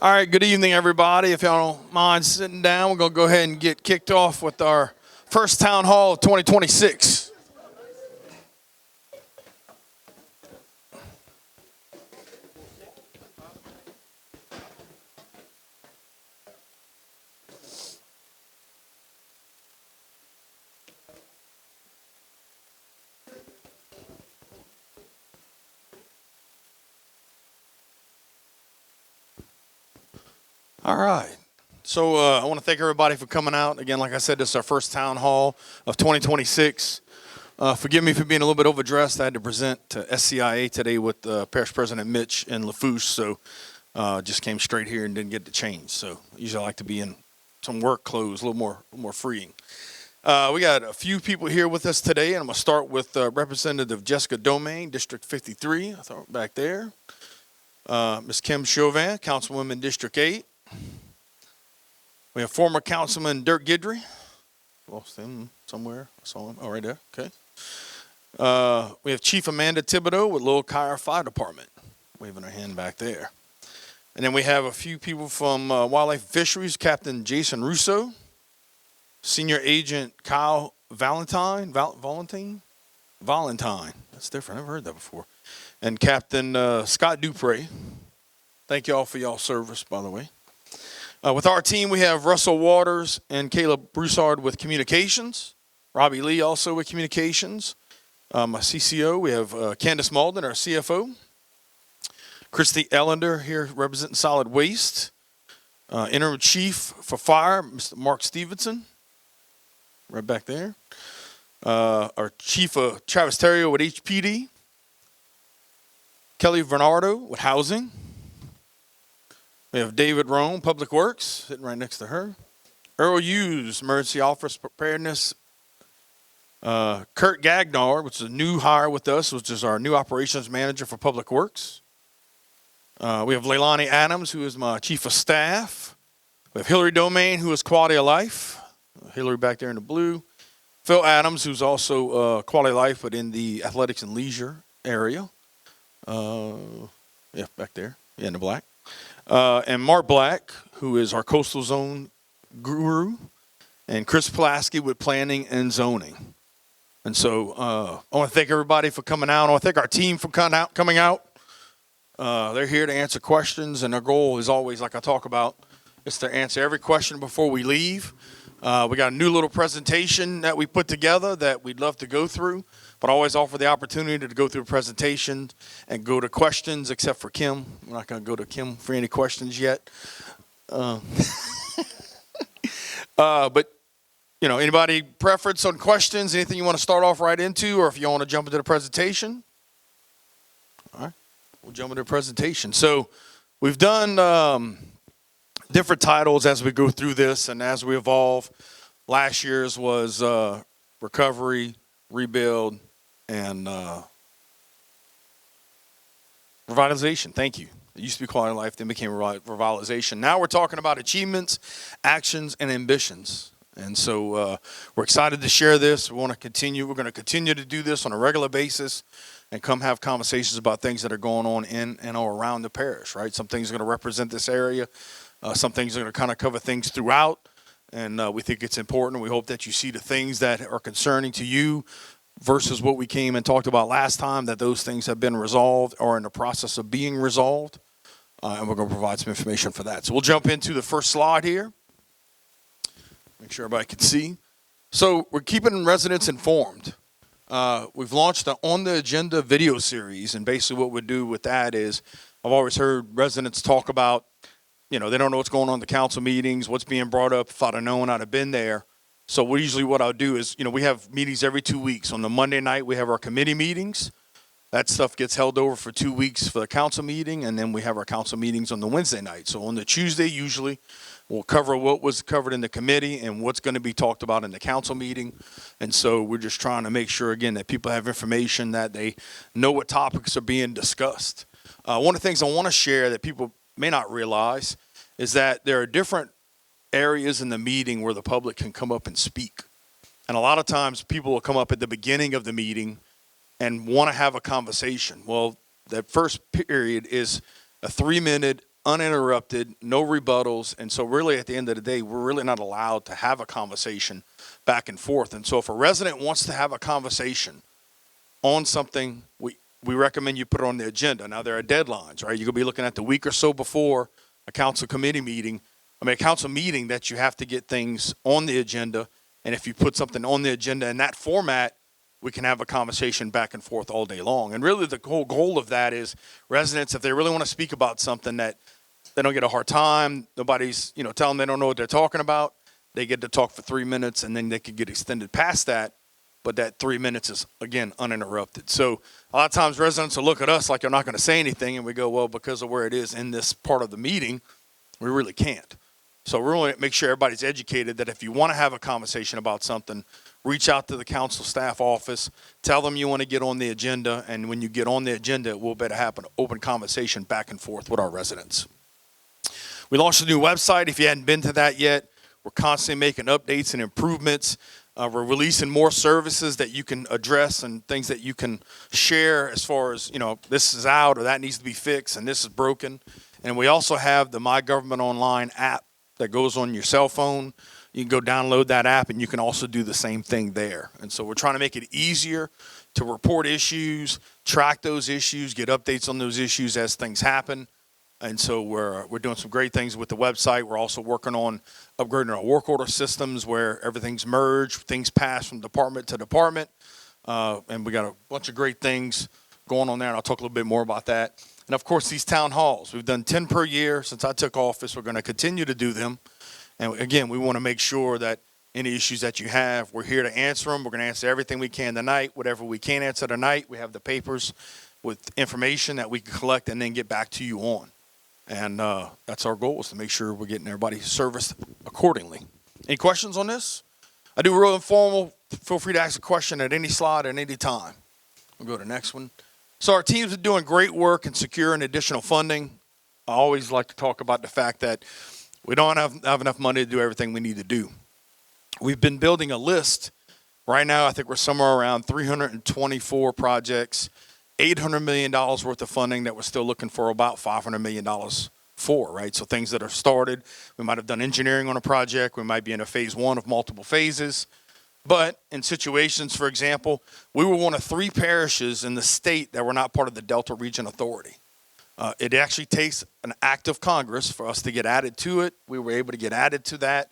All right, good evening, everybody. If y'all don't mind sitting down, we're going to go ahead and get kicked off with our first Town Hall of 2026. All right. So I want to thank everybody for coming out. Again, like I said, this is our first Town Hall of 2026. Forgive me for being a little bit overdressed. I had to present to SCIA today with Parish President Mitch and LaFouche, so just came straight here and didn't get to change. So usually I like to be in some work clothes, a little more freeing. We got a few people here with us today, and I'm going to start with Representative Jessica Domain, District 53, I thought back there. Ms. Kim Chauvin, Councilwoman District 8. We have former Councilman Dirk Guidry. Lost him somewhere. I saw him. Oh, right there. Okay. We have Chief Amanda Thibodeau with Little Kyre Fire Department, waving her hand back there. And then we have a few people from Wildlife and Fisheries, Captain Jason Russo, Senior Agent Kyle Valentine. Valentine. That's different. I've never heard that before. And Captain Scott Dupre. Thank you all for y'all service, by the way. With our team, we have Russell Waters and Caleb Broussard with Communications. Robbie Lee also with Communications. My CCO, we have Candace Malden, our CFO. Christy Ellender here representing Solid Waste. Interim Chief for Fire, Mr. Mark Stevenson. Right back there. Our Chief of Travis Terrio with HPD. Kelly Bernardo with Housing. We have David Rome, Public Works, sitting right next to her. Earl Hughes, Emergency Office Preparedness. Kurt Gagnar, which is a new hire with us, which is our new Operations Manager for Public Works. We have Leilani Adams, who is my Chief of Staff. We have Hillary Domain, who is Quality of Life. Hillary back there in the blue. Phil Adams, who's also Quality of Life, but in the Athletics and Leisure area. Yeah, back there. Yeah, in the black. And Mark Black, who is our Coastal Zone guru, and Chris Pulaski with Planning and Zoning. And so I want to thank everybody for coming out. I want to thank our team for coming out. They're here to answer questions, and their goal is always, like I talk about, is to answer every question before we leave. We got a new little presentation that we put together that we'd love to go through, but I always offer the opportunity to go through a presentation and go to questions, except for Kim. We're not going to go to Kim for any questions yet. But, you know, anybody preference on questions, anything you want to start off right into, or if you want to jump into the presentation? All right, we'll jump into the presentation. So we've done different titles as we go through this and as we evolve. Last year's was Recovery, Rebuild, and Revitalization. Thank you. It used to be Quality of Life, then became Revitalization. Now we're talking about achievements, actions, and ambitions. And so we're excited to share this. We want to continue. We're going to continue to do this on a regular basis and come have conversations about things that are going on in and or around the parish, right? Some things are going to represent this area. Some things are going to kind of cover things throughout. And we think it's important. We hope that you see the things that are concerning to you versus what we came and talked about last time, that those things have been resolved or in the process of being resolved. And we're going to provide some information for that. So we'll jump into the first slide here. Make sure everybody can see. So we're keeping residents informed. We've launched an On the Agenda video series. And basically what we do with that is I've always heard residents talk about, you know, they don't know what's going on in the council meetings, what's being brought up. If I'd have known, I'd have been there. So what I'll do is, you know, we have meetings every 2 weeks. On the Monday night, we have our committee meetings. That stuff gets held over for 2 weeks for the council meeting, and then we have our council meetings on the Wednesday night. So on the Tuesday, usually, we'll cover what was covered in the committee and what's going to be talked about in the council meeting. And so we're just trying to make sure, again, that people have information, that they know what topics are being discussed. One of the things I want to share that people may not realize is that there are different areas in the meeting where the public can come up and speak. And a lot of times people will come up at the beginning of the meeting and want to have a conversation. Well, that first period is a 3-minute uninterrupted, no rebuttals. And so really at the end of the day, we're really not allowed to have a conversation back and forth. And so if a resident wants to have a conversation on something, we recommend you put it on the agenda. Now there are deadlines, right? You're gonna be looking at the week or so before a council meeting that you have to get things on the agenda. And if you put something on the agenda in that format, we can have a conversation back and forth all day long. And really the whole goal of that is residents, if they really want to speak about something that they don't get a hard time, nobody's, telling them they don't know what they're talking about, they get to talk for 3 minutes and then they could get extended past that. But that 3 minutes is, again, uninterrupted. So a lot of times residents will look at us like they're not going to say anything, and we go, well, because of where it is in this part of the meeting, we really can't. So we really make sure everybody's educated that if you want to have a conversation about something, reach out to the council staff office, tell them you want to get on the agenda, and when you get on the agenda, we'll better have an open conversation back and forth with our residents. We launched a new website. If you hadn't been to that yet, we're constantly making updates and improvements. We're releasing more services that you can address and things that you can share as far as, this is out or that needs to be fixed and this is broken. And we also have the My Government Online app that goes on your cell phone. You can go download that app and you can also do the same thing there. And so we're trying to make it easier to report issues, track those issues, get updates on those issues as things happen. And so we're doing some great things with the website. We're also working on upgrading our work order systems where everything's merged, things pass from department to department. And we got a bunch of great things going on there, and I'll talk a little bit more about that. And of course, these town halls. We've done 10 per year since I took office. We're going to continue to do them. And again, we want to make sure that any issues that you have, we're here to answer them. We're going to answer everything we can tonight. Whatever we can't answer tonight, we have the papers with information that we can collect and then get back to you on. And that's our goal, is to make sure we're getting everybody serviced accordingly. Any questions on this? I do real informal. Feel free to ask a question at any slide at any time. We'll go to the next one. So our teams are doing great work in securing additional funding. I always like to talk about the fact that we don't have enough money to do everything we need to do. We've been building a list. Right now, I think we're somewhere around 324 projects. $800 million worth of funding that we're still looking for about $500 million for, right? So things that are started, we might have done engineering on a project, we might be in a phase one of multiple phases. But in situations, for example, we were one of 3 parishes in the state that were not part of the Delta Region Authority. It actually takes an act of Congress for us to get added to it. We were able to get added to that.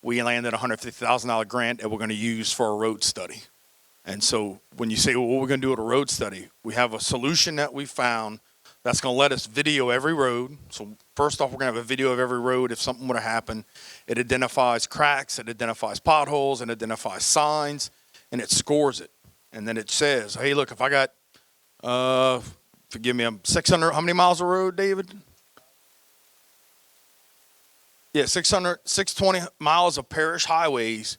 We landed a $150,000 grant that we're going to use for a road study. And so when you say, well, what are we going to do with a road study? We have a solution that we found that's going to let us video every road. So first off, we're going to have a video of every road if something were to happen. It identifies cracks, it identifies potholes, it identifies signs, and it scores it. And then it says, hey, look, if I got, forgive me, I'm 600, how many miles of road, David? Yeah, 620 miles of parish highways,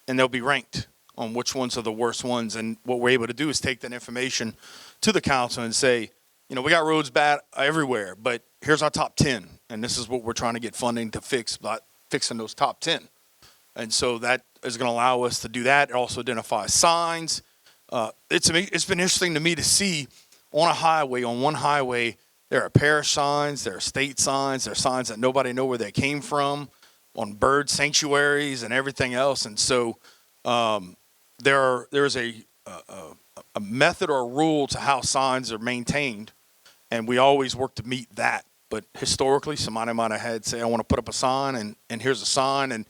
and they'll be ranked on which ones are the worst ones. And what we're able to do is take that information to the council and say, we got roads bad everywhere, but here's our top 10. And this is what we're trying to get funding to fix, by fixing those top 10. And so that is going to allow us to do that. It also identifies signs. It's been interesting to me to see on one highway, there are parish signs, there are state signs, there are signs that nobody know where they came from, on bird sanctuaries and everything else. And so there's a method or a rule to how signs are maintained, and we always work to meet that. But historically, somebody might have had say, I want to put up a sign, and here's a sign, and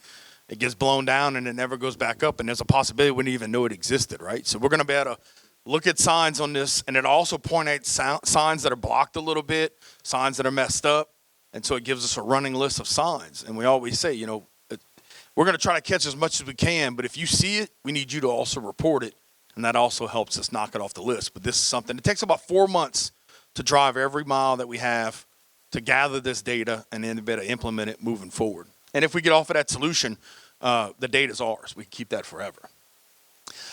it gets blown down and it never goes back up, and there's a possibility we didn't even know it existed, right? So we're going to be able to look at signs on this, and it also point out signs that are blocked a little bit, signs that are messed up, and so it gives us a running list of signs. And we always say, we're going to try to catch as much as we can, but if you see it, we need you to also report it, and that also helps us knock it off the list. But this is something, it takes about 4 months to drive every mile that we have to gather this data and then better implement it moving forward. And if we get off of that solution, the data is ours. We can keep that forever.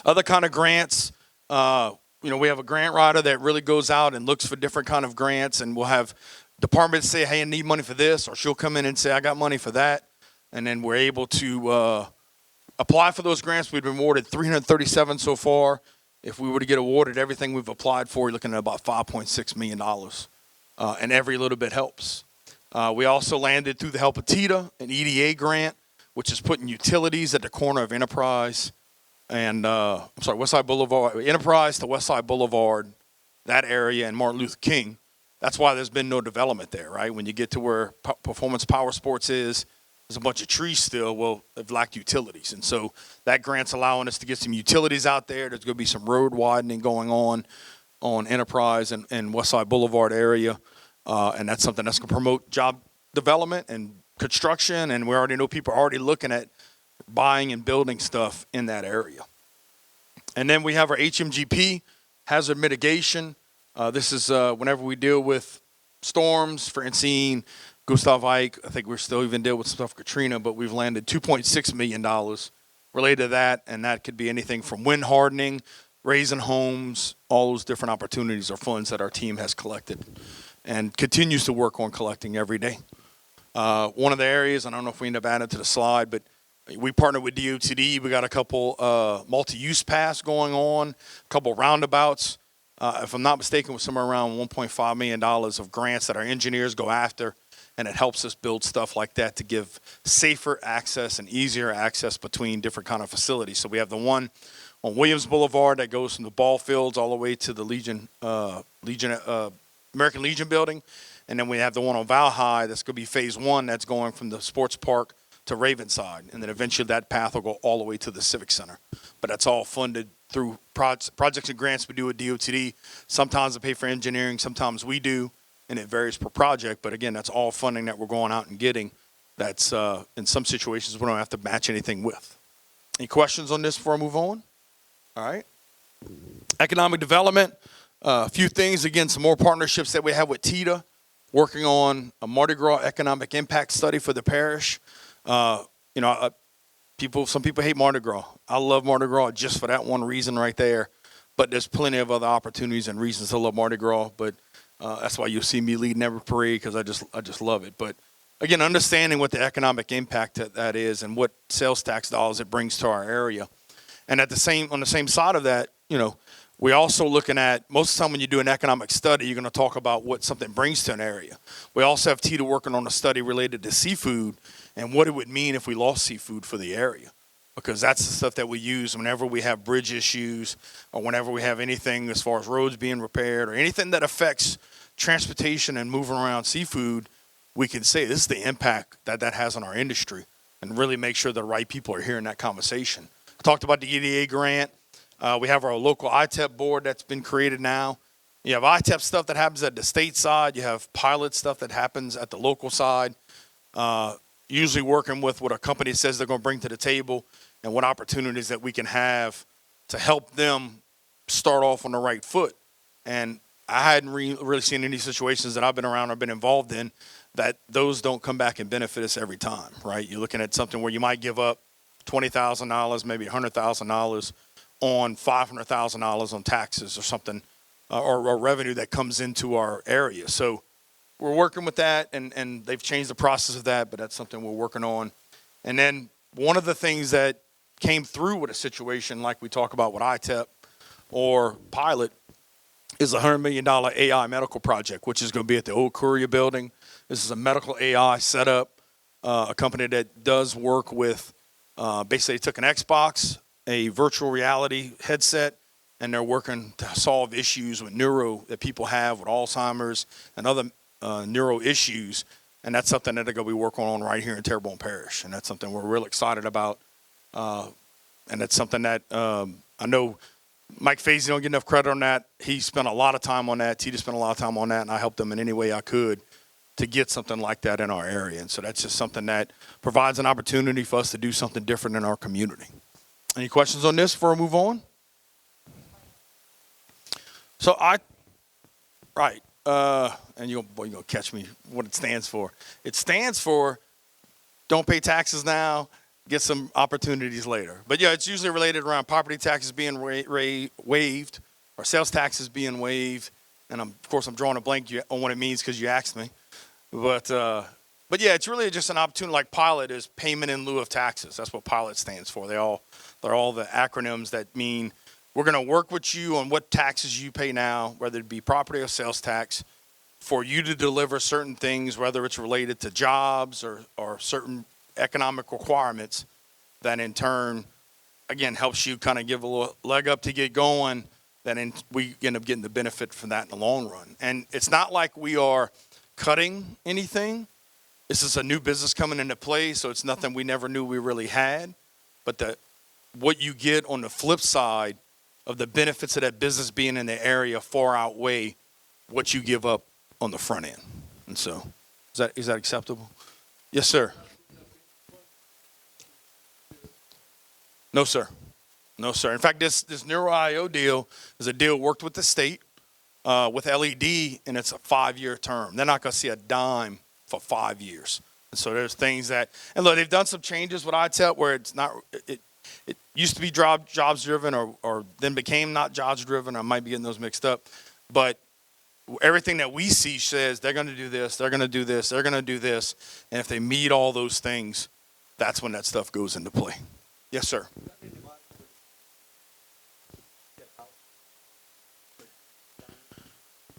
Other kind of grants, we have a grant writer that really goes out and looks for different kind of grants, and we'll have departments say, hey, I need money for this, or she'll come in and say, I got money for that. And then we're able to apply for those grants. We've been awarded 337 so far. If we were to get awarded everything we've applied for, you're looking at about $5.6 million. And every little bit helps. We also landed, through the help of TITA, an EDA grant, which is putting utilities at the corner of Enterprise and Westside Boulevard, Enterprise to Westside Boulevard, that area, and Martin Luther King. That's why there's been no development there, right? When you get to where Performance Power Sports is, there's a bunch of trees still. Well, they've lacked utilities. And so that grant's allowing us to get some utilities out there. There's going to be some road widening going on Enterprise and Westside Boulevard area. And that's something that's going to promote job development and construction. And we already know people are already looking at buying and building stuff in that area. And then we have our HMGP, hazard mitigation. This is whenever we deal with storms, Francine, Gustav Ike. I think we're still even dealing with some stuff, Katrina, but we've landed $2.6 million related to that. And that could be anything from wind hardening, raising homes, all those different opportunities or funds that our team has collected and continues to work on collecting every day. One of the areas, I don't know if we end up adding to the slide, but we partnered with DOTD. We got a couple multi-use paths going on, a couple roundabouts. If I'm not mistaken, with somewhere around $1.5 million of grants that our engineers go after, and it helps us build stuff like that to give safer access and easier access between different kind of facilities. So we have the one on Williams Boulevard that goes from the ball fields all the way to the American Legion building. And then we have the one on Val High that's going to be phase one that's going from the sports park to Ravenside. And then eventually that path will go all the way to the Civic Center. But that's all funded through projects and grants we do with DOTD. Sometimes they pay for engineering, sometimes we do, and it varies per project. But again, that's all funding that we're going out and getting. That's in some situations we don't have to match anything with. Any questions on this before I move on? All right. Economic development. A few things. Again, some more partnerships that we have with TITA, working on a Mardi Gras economic impact study for the parish. Some people hate Mardi Gras. I love Mardi Gras just for that one reason right there. But there's plenty of other opportunities and reasons to love Mardi Gras. But that's why you'll see me leading every parade, because I just love it. But again, understanding what the economic impact that is and what sales tax dollars it brings to our area. And on the same side of that, we're also looking at, most of the time when you do an economic study, you're going to talk about what something brings to an area. We also have TITA working on a study related to seafood and what it would mean if we lost seafood for the area. Because that's the stuff that we use whenever we have bridge issues or whenever we have anything as far as roads being repaired or anything that affects transportation and moving around seafood. We can say this is the impact that has on our industry and really make sure the right people are hearing that conversation. I talked about the EDA grant. We have our local ITEP board that's been created now. You have ITEP stuff that happens at the state side. You have pilot stuff that happens at the local side. Usually working with what a company says they're going to bring to the table and what opportunities that we can have to help them start off on the right foot. And I hadn't really seen any situations that I've been around or been involved in that those don't come back and benefit us every time, right? You're looking at something where you might give up $20,000, maybe $100,000 on $500,000 on taxes or something, or revenue that comes into our area. So we're working with that, and they've changed the process of that, but that's something we're working on. And then one of the things that came through with a situation like we talk about with ITEP or Pilot is a $100 million AI medical project, which is going to be at the old Courier building. This is a medical AI setup, a company that does work with, basically they took an Xbox, a virtual reality headset, and they're working to solve issues with neuro that people have with Alzheimer's and other neuro issues. And that's something that they're going to be working on right here in Terrebonne Parish. And that's something we're real excited about. And that's something that I know Mike Fazy don't get enough credit on that. He spent a lot of time on that. Tita spent a lot of time on that, and I helped him in any way I could to get something like that in our area. And so that's just something that provides an opportunity for us to do something different in our community. Any questions on this before I move on? So and you're going to catch me what it stands for. It stands for don't pay taxes now, get some opportunities later. But yeah, it's usually related around property taxes being waived or sales taxes being waived. And of course, I'm drawing a blank on what it means because you asked me. But yeah, it's really just an opportunity. Like Pilot is payment in lieu of taxes. That's what Pilot stands for. They're all the acronyms that mean we're going to work with you on what taxes you pay now, whether it be property or sales tax, for you to deliver certain things, whether it's related to jobs or certain economic requirements, that in turn, again, helps you kind of give a little leg up to get going, we end up getting the benefit from that in the long run. And it's not like we are cutting anything. This is a new business coming into play, so it's nothing we never knew we really had. But what you get on the flip side of the benefits of that business being in the area far outweigh what you give up on the front end. And so, is that acceptable? Yes, sir. No, sir. No, sir. In fact, this Neuro IO deal is a deal worked with the state, with LED, and it's a 5-year term. They're not going to see a dime for 5 years. And so there's things that, and look, they've done some changes with ITEP where it's not, it used to be jobs driven or then became not jobs driven. I might be getting those mixed up. But everything that we see says they're going to do this, they're going to do this, they're going to do this. And if they meet all those things, that's when that stuff goes into play. Yes, sir.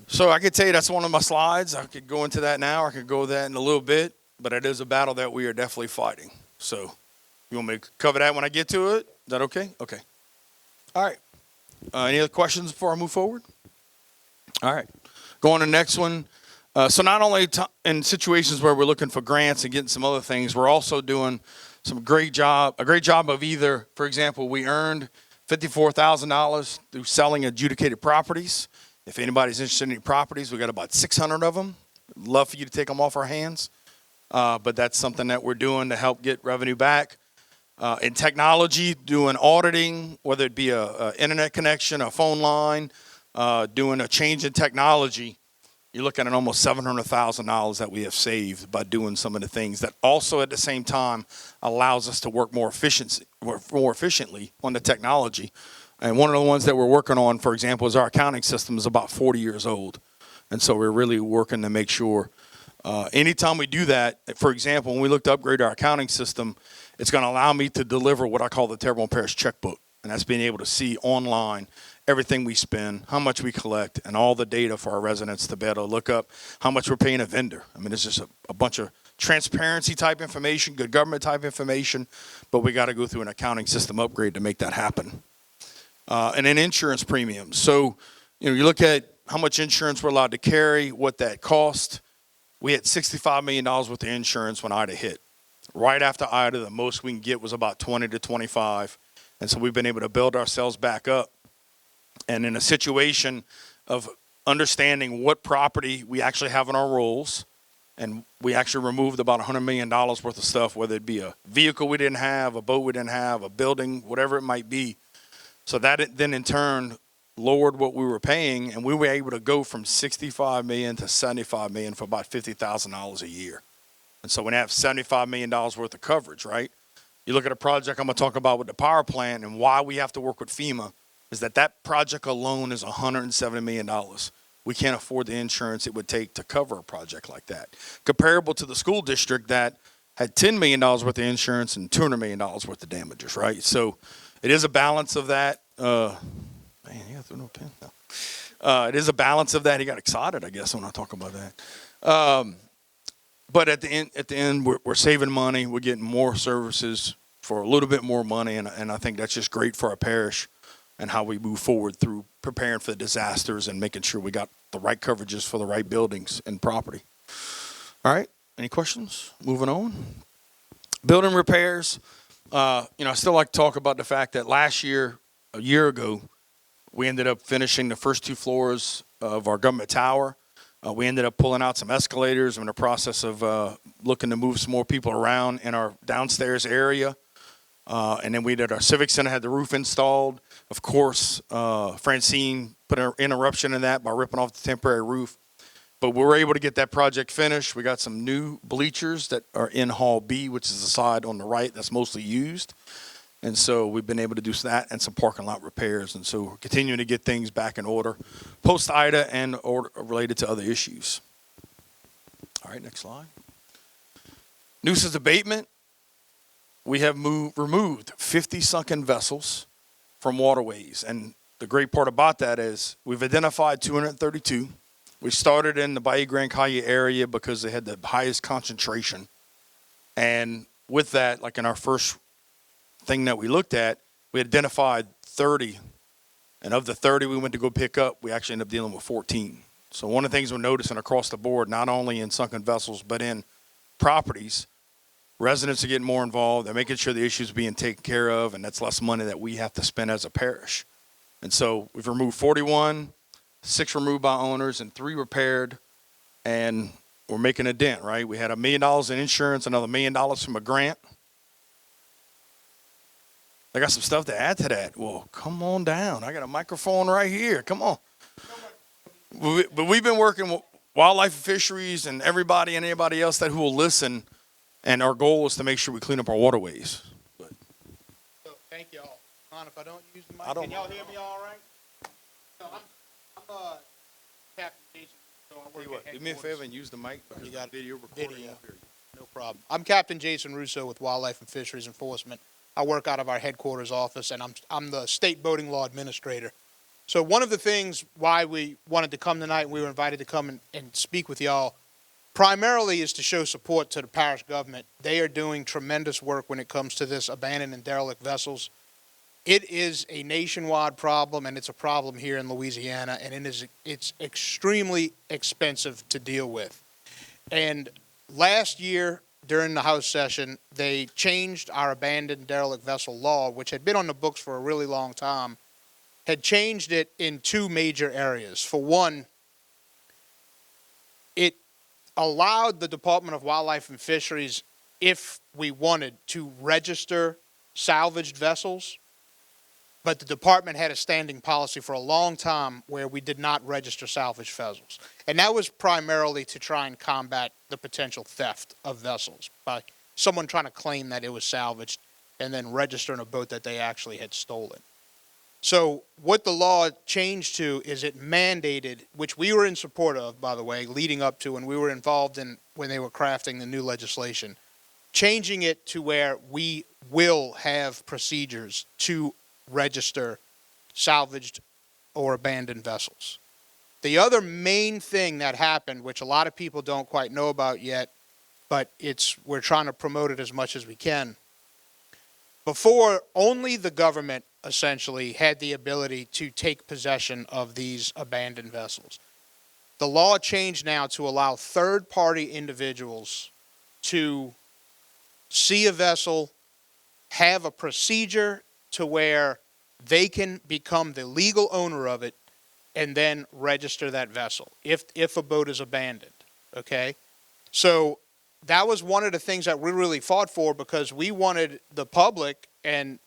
So I could tell you that's one of my slides. I could go into that now. I could go that in a little bit. But it is a battle that we are definitely fighting. So you want me to cover that when I get to it? Is that okay? Okay. All right. Any other questions before I move forward? All right. Go on to the next one. So not only in situations where we're looking for grants and getting some other things, we're also doing a great job of either, for example, we earned $54,000 through selling adjudicated properties. If anybody's interested in any properties, we got about 600 of them. Love for you to take them off our hands. But that's something that we're doing to help get revenue back. In technology, doing auditing, whether it be a internet connection, a phone line, doing a change in technology, you're looking at almost $700,000 that we have saved by doing some of the things that also at the same time allows us to work more efficiently on the technology. And one of the ones that we're working on, for example, is our accounting system is about 40 years old. And so we're really working to make sure anytime we do that, for example, when we look to upgrade our accounting system, it's going to allow me to deliver what I call the Terrebonne Parish checkbook. And that's being able to see online everything we spend, how much we collect, and all the data for our residents to be able to look up how much we're paying a vendor. I mean, it's just a bunch of transparency type information, good government type information, but we got to go through an accounting system upgrade to make that happen. And then insurance premiums. So, you look at how much insurance we're allowed to carry, what that cost. We had $65 million worth of insurance when Ida hit. Right after Ida, the most we can get was about 20 to 25. And so we've been able to build ourselves back up. And in a situation of understanding what property we actually have in our rolls, and we actually removed about $100 million worth of stuff, whether it be a vehicle we didn't have, a boat we didn't have, a building, whatever it might be. So that then in turn lowered what we were paying, and we were able to go from $65 million to $75 million for about $50,000 a year. And so when you have $75 million worth of coverage, right? You look at a project I'm going to talk about with the power plant, and why we have to work with FEMA is that project alone is $170 million. We can't afford the insurance it would take to cover a project like that. Comparable to the school district that had $10 million worth of insurance and $200 million worth of damages, right? So it is a balance of that. Man, you got no pen. No. It is a balance of that. He got excited, I guess, when I talk about that. But at the end, we're saving money. We're getting more services for a little bit more money, and I think that's just great for our parish and how we move forward through preparing for the disasters and making sure we got the right coverages for the right buildings and property. All right. Any questions? Moving on. Building repairs. I still like to talk about the fact that a year ago, we ended up finishing the first 2 floors of our government tower. We ended up pulling out some escalators. We're in the process of looking to move some more people around in our downstairs area. And then we did our civic center, had the roof installed. Of course, Francine put an interruption in that by ripping off the temporary roof. But we were able to get that project finished. We got some new bleachers that are in Hall B, which is the side on the right that's mostly used. And so we've been able to do that and some parking lot repairs. And so we're continuing to get things back in order, post-Ida and related to other issues. All right, next slide. Nuisance abatement. We have removed 50 sunken vessels from waterways. And the great part about that is we've identified 232. We started in the Bahia Grand Calle area because they had the highest concentration. And with that, like in our first thing that we looked at, we identified 30. And of the 30 we went to go pick up, we actually ended up dealing with 14. So one of the things we're noticing across the board, not only in sunken vessels, but in properties, residents are getting more involved. They're making sure the issues are being taken care of, and that's less money that we have to spend as a parish. And so we've removed 41, 6 removed by owners, and 3 repaired, and we're making a dent, right? We had $1 million in insurance, another $1 million from a grant. I got some stuff to add to that. Well, come on down. I got a microphone right here. Come on. But we've been working with Wildlife and Fisheries and everybody and anybody else who will listen, and our goal is to make sure we clean up our waterways. So thank y'all. If I don't use the mic, can y'all hear me all right? So I'm Captain Jason. So I work at do me a favor and use the mic. You got video recording. video. No problem. I'm Captain Jason Russo with Wildlife and Fisheries Enforcement. I work out of our headquarters office, and I'm the state boating law administrator. So one of the things why we wanted to come tonight, and we were invited to come and speak with y'all, primarily is to show support to the parish government. They are doing tremendous work when it comes to this abandoned and derelict vessels. It is a nationwide problem, and it's a problem here in Louisiana, and it's extremely expensive to deal with. And last year, during the House session, they changed our abandoned derelict vessel law, which had been on the books for a really long time, had changed it in 2 major areas. For one, it allowed the Department of Wildlife and Fisheries, if we wanted, to register salvaged vessels, but the department had a standing policy for a long time where we did not register salvaged vessels. And that was primarily to try and combat the potential theft of vessels by someone trying to claim that it was salvaged and then registering a boat that they actually had stolen. So what the law changed to is it mandated, which we were in support of, by the way, leading up to, and we were involved in when they were crafting the new legislation, changing it to where we will have procedures to register salvaged or abandoned vessels. The other main thing that happened, which a lot of people don't quite know about yet, but we're trying to promote it as much as we can. Before, only the government essentially had the ability to take possession of these abandoned vessels. The law changed now to allow third-party individuals to see a vessel, have a procedure to where they can become the legal owner of it, and then register that vessel if a boat is abandoned, okay? So that was one of the things that we really fought for, because we wanted the public and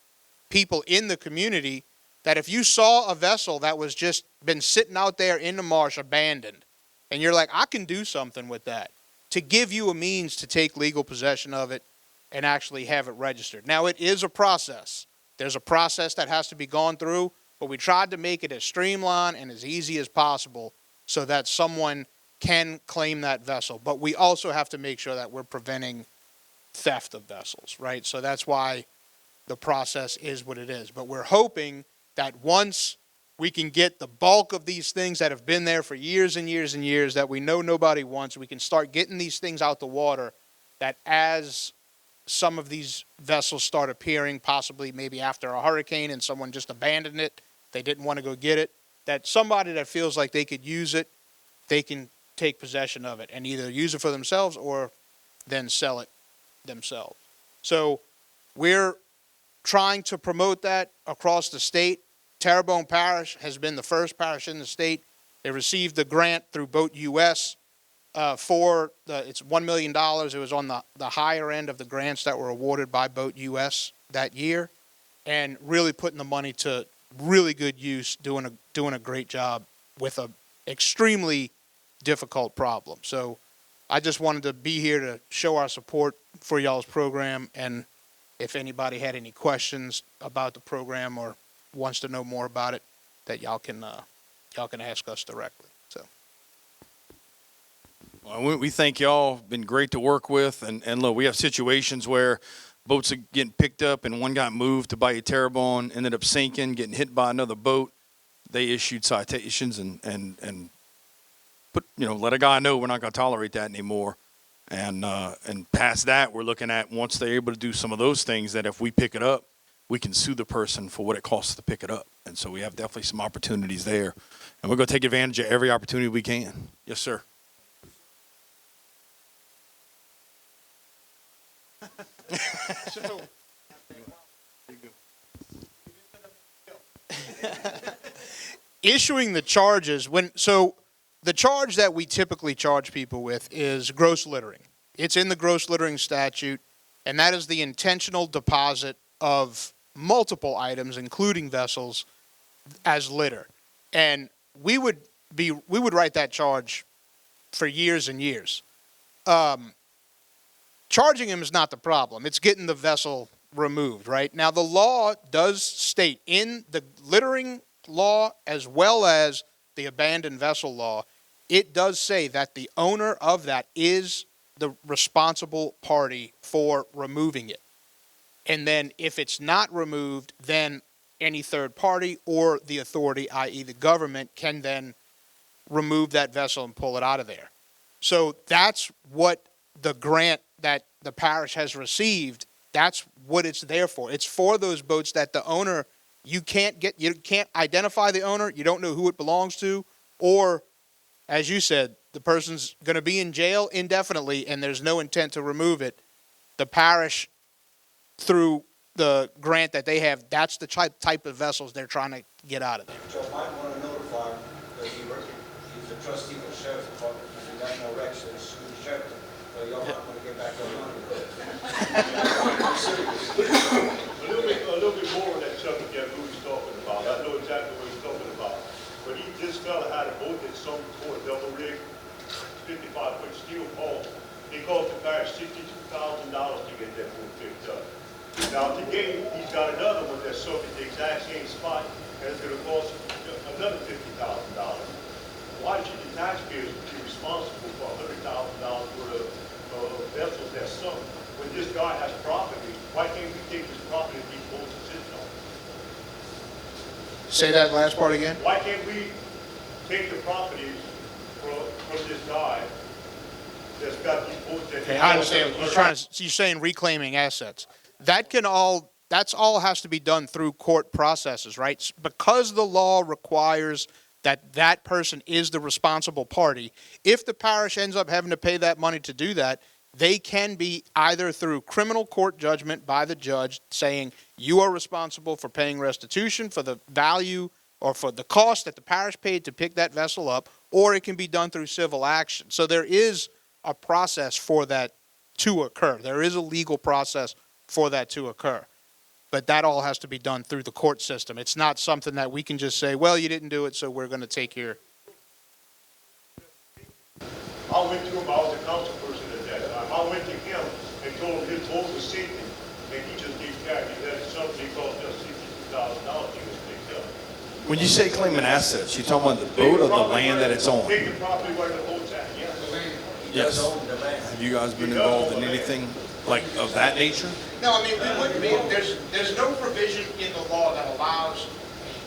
people in the community that if you saw a vessel that was just been sitting out there in the marsh abandoned, and you're like, I can do something with that, to give you a means to take legal possession of it and actually have it registered. Now, it is a process. There's a process that has to be gone through, but we tried to make it as streamlined and as easy as possible so that someone can claim that vessel. But we also have to make sure that we're preventing theft of vessels, right? So that's why the process is what it is. But we're hoping that once we can get the bulk of these things that have been there for years and years and years that we know nobody wants, we can start getting these things out the water, that as some of these vessels start appearing, possibly maybe after a hurricane and someone just abandoned it, they didn't want to go get it, that somebody that feels like they could use it, they can take possession of it and either use it for themselves or then sell it themselves. So we're trying to promote that across the state. Terrebonne Parish has been the first parish in the state. They received the grant through Boat US it's $1 million. It was on the higher end of the grants that were awarded by Boat US that year, and really putting the money to really good use, doing a great job with a extremely difficult problem. So I just wanted to be here to show our support for y'all's program, and if anybody had any questions about the program or wants to know more about it, that y'all can ask us directly. So. Well, we thank y'all. Been great to work with, and look, we have situations where boats are getting picked up, and one got moved to Bayou Terrebonne, ended up sinking, getting hit by another boat. They issued citations and let a guy know we're not going to tolerate that anymore. And past that, we're looking at once they're able to do some of those things, that if we pick it up, we can sue the person for what it costs to pick it up. And so we have definitely some opportunities there. And we're going to take advantage of every opportunity we can. Yes, sir. So, issuing the charges the charge that we typically charge people with is gross littering. It's in the gross littering statute, and that is the intentional deposit of multiple items, including vessels, as litter. And we would write that charge for years and years. Charging him is not the problem. It's getting the vessel removed, right? Now, the law does state in the littering law as well as the abandoned vessel law, it does say that the owner of that is the responsible party for removing it. And then if it's not removed, then any third party or the authority, i.e. the government, can then remove that vessel and pull it out of there. So that's what the grant that the parish has received, that's what it's there for. It's for those boats that the owner, you can't identify the owner, you don't know who it belongs to, or, as you said, the person's going to be in jail indefinitely and there's no intent to remove it. The parish, through the grant that they have, that's the type of vessels they're trying to get out of there. Joe might want to notify him that he's a trustee for the sheriff's department, and he got no recs, so he's the sheriff. So y'all might want to get back on money. A little bit more on that subject that Louis talking about. I know exactly what he's talking about. But this fella had a boat that some for a double rig, 55-foot steel pole. It cost the parish $62,000 to get that boat picked up. Now today, he's got another one that's sunk at the exact same spot, and it's going to cost another $50,000. Why should the taxpayers be responsible for $100,000 worth of vessels that sunk? When this guy has property, why can't we take his property and these boats are sitting on? Say that last part again. Why can't we take the property from this guy that's got these boats that... Okay, I understand. You're saying reclaiming assets. That's all has to be done through court processes, right? Because the law requires that person is the responsible party. If the parish ends up having to pay that money to do that, they can be either through criminal court judgment by the judge saying you are responsible for paying restitution for the value or for the cost that the parish paid to pick that vessel up, or it can be done through civil action. So there is a process for that to occur. There is a legal process for that to occur. But that all has to be done through the court system. It's not something that we can just say, well, you didn't do it, so we're going to take your... I went to him, I was a council person at that time. I went to him and told him his boat was sinking, and he just gave back. He had something cost us $62,000 he was picked up. When you say claiming assets, you talking about the boat or the land that it's on? Take the property where the boat's at, yes. Yes. Have you guys been involved in anything like of that nature? No, I mean, we wouldn't be, there's no provision in the law that allows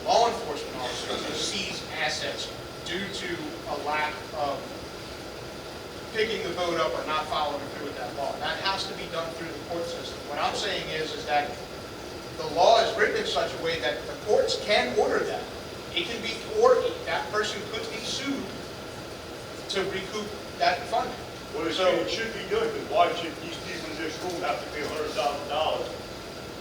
a law enforcement officer to seize assets due to a lack of picking the boat up or not following through with that law. That has to be done through the court system. What I'm saying is that the law is written in such a way that the courts can order that. It can be ordered, that person could be sued to recoup that funding. Well, it should be done, because why should these people in this room have to pay $100,000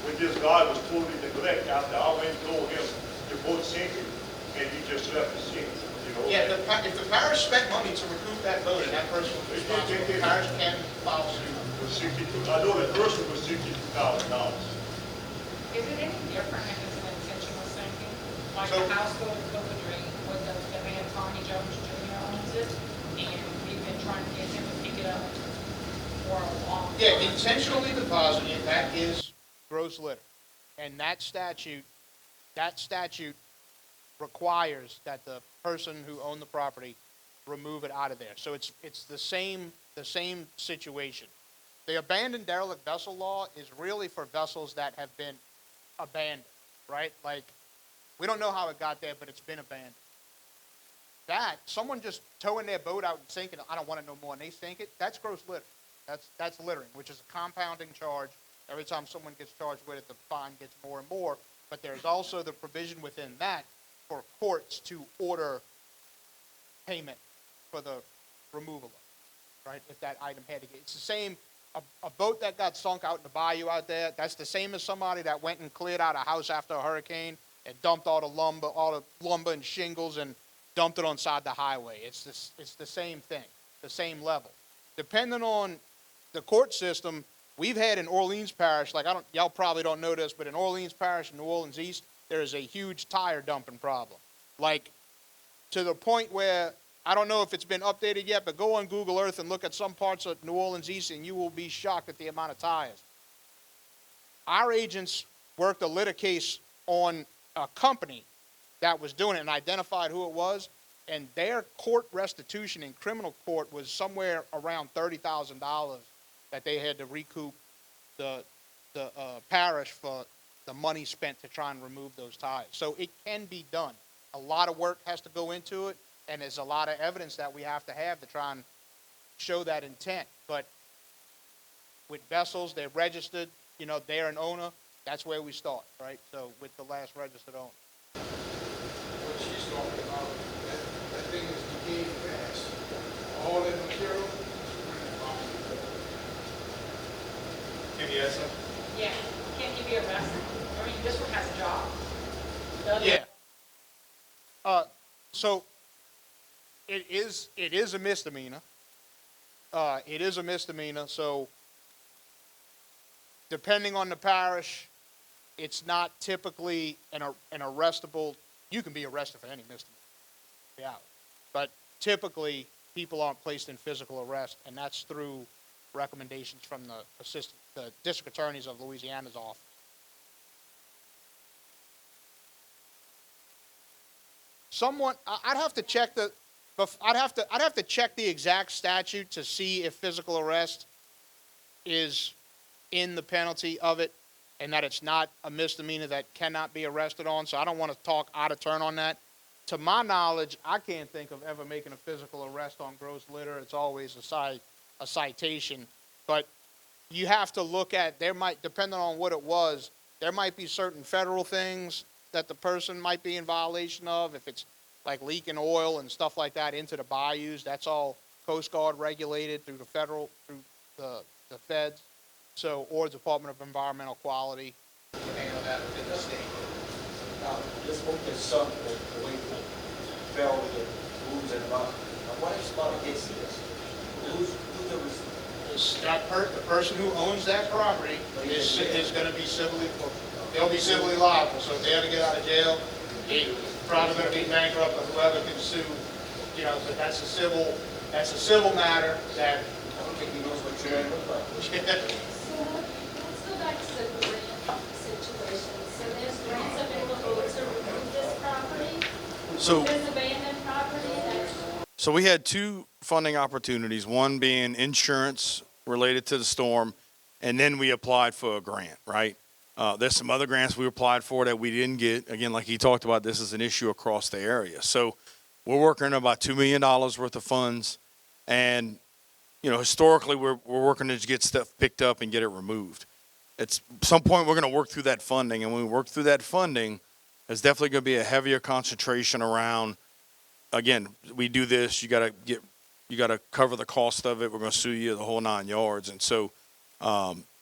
when this guy was totally neglected after I went and told him the boat's sinking, and he just left the scene, you know? Yeah, if the parish spent money to recoup that boat and that person was responsible, the parish can file suit. I know the person was $62,000. Is it any different if it's an intentional sinking? Like So- the house goes to the drain with the man Tommy Jones Jr. owns it, and we've been trying to get him to pick it up for a long time. Yeah, intentionally depositing, that is gross litter. And that statute requires that the person who owned the property remove it out of there. So it's the same situation. The abandoned derelict vessel law is really for vessels that have been abandoned, right? Like, we don't know how it got there, but it's been abandoned. that, someone just towing their boat out and sinking, I don't want it no more, and they sink it, that's gross littering. That's littering, which is a compounding charge. Every time someone gets charged with it, the fine gets more and more. But there's also the provision within that for courts to order payment for the removal of it, right? If that item had to get, it's the same, a boat that got sunk out in the bayou out there, that's the same as somebody that went and cleared out a house after a hurricane and dumped all the lumber and shingles and dumped it on side the highway. It's the same thing, the same level. Depending on the court system, we've had in Orleans Parish, y'all probably don't know this, but in Orleans Parish in New Orleans East, there is a huge tire dumping problem. Like, to the point where, I don't know if it's been updated yet, but go on Google Earth and look at some parts of New Orleans East and you will be shocked at the amount of tires. Our agents worked a litter case on a company that was doing it and identified who it was, and their court restitution in criminal court was somewhere around $30,000 that they had to recoup the parish for the money spent to try and remove those tires. So it can be done. A lot of work has to go into it, and there's a lot of evidence that we have to try and show that intent. But with vessels, they're registered, they're an owner, that's where we start, right? So with the last registered owner. What she's talking about, that thing is decaying fast. All that material. Can you answer? Yeah, can't you be arrested? I mean, this one has a job. The other- Yeah. So it is a misdemeanor. It is a misdemeanor. So depending on the parish, it's not typically an arrestable. You can be arrested for any misdemeanor. Yeah. But typically people aren't placed in physical arrest, and that's through recommendations from the district attorneys of Louisiana's office. I'd have to check the exact statute to see if physical arrest is in the penalty of it, and that it's not a misdemeanor that cannot be arrested on. So I don't want to talk out of turn on that. To my knowledge, I can't think of ever making a physical arrest on gross litter. It's always a citation. But you have to look at, depending on what it was, there might be certain federal things that the person might be in violation of. If it's like leaking oil and stuff like that into the bayous, that's all Coast Guard regulated through through the feds, or Department of Environmental Quality. We handle that within the state. Now, this boat is sunk, the way it fell with the booms and rock. Now, what if somebody gets this? Who's the responsible? The person who owns that property is going to be they'll be civilly liable. So if they ever get out of jail, they're probably going to be bankrupt, or whoever can sue. So that's a civil matter that. I don't think he knows what you're going to look like. So let's go back to the grant situation. So there's grants available to remove this property? So, This abandoned property that's so we had two funding opportunities, one being insurance related to the storm, and then we applied for a grant, right? There's some other grants we applied for that we didn't get. Again, like he talked about, this is an issue across the area. So we're working on about $2 million worth of funds. And, historically, we're working to get stuff picked up and get it removed. At some point, we're going to work through that funding. And when we work through that funding, there's definitely going to be a heavier concentration around, again, we do this, you got to cover the cost of it. We're going to sue you the whole 9 yards. And so,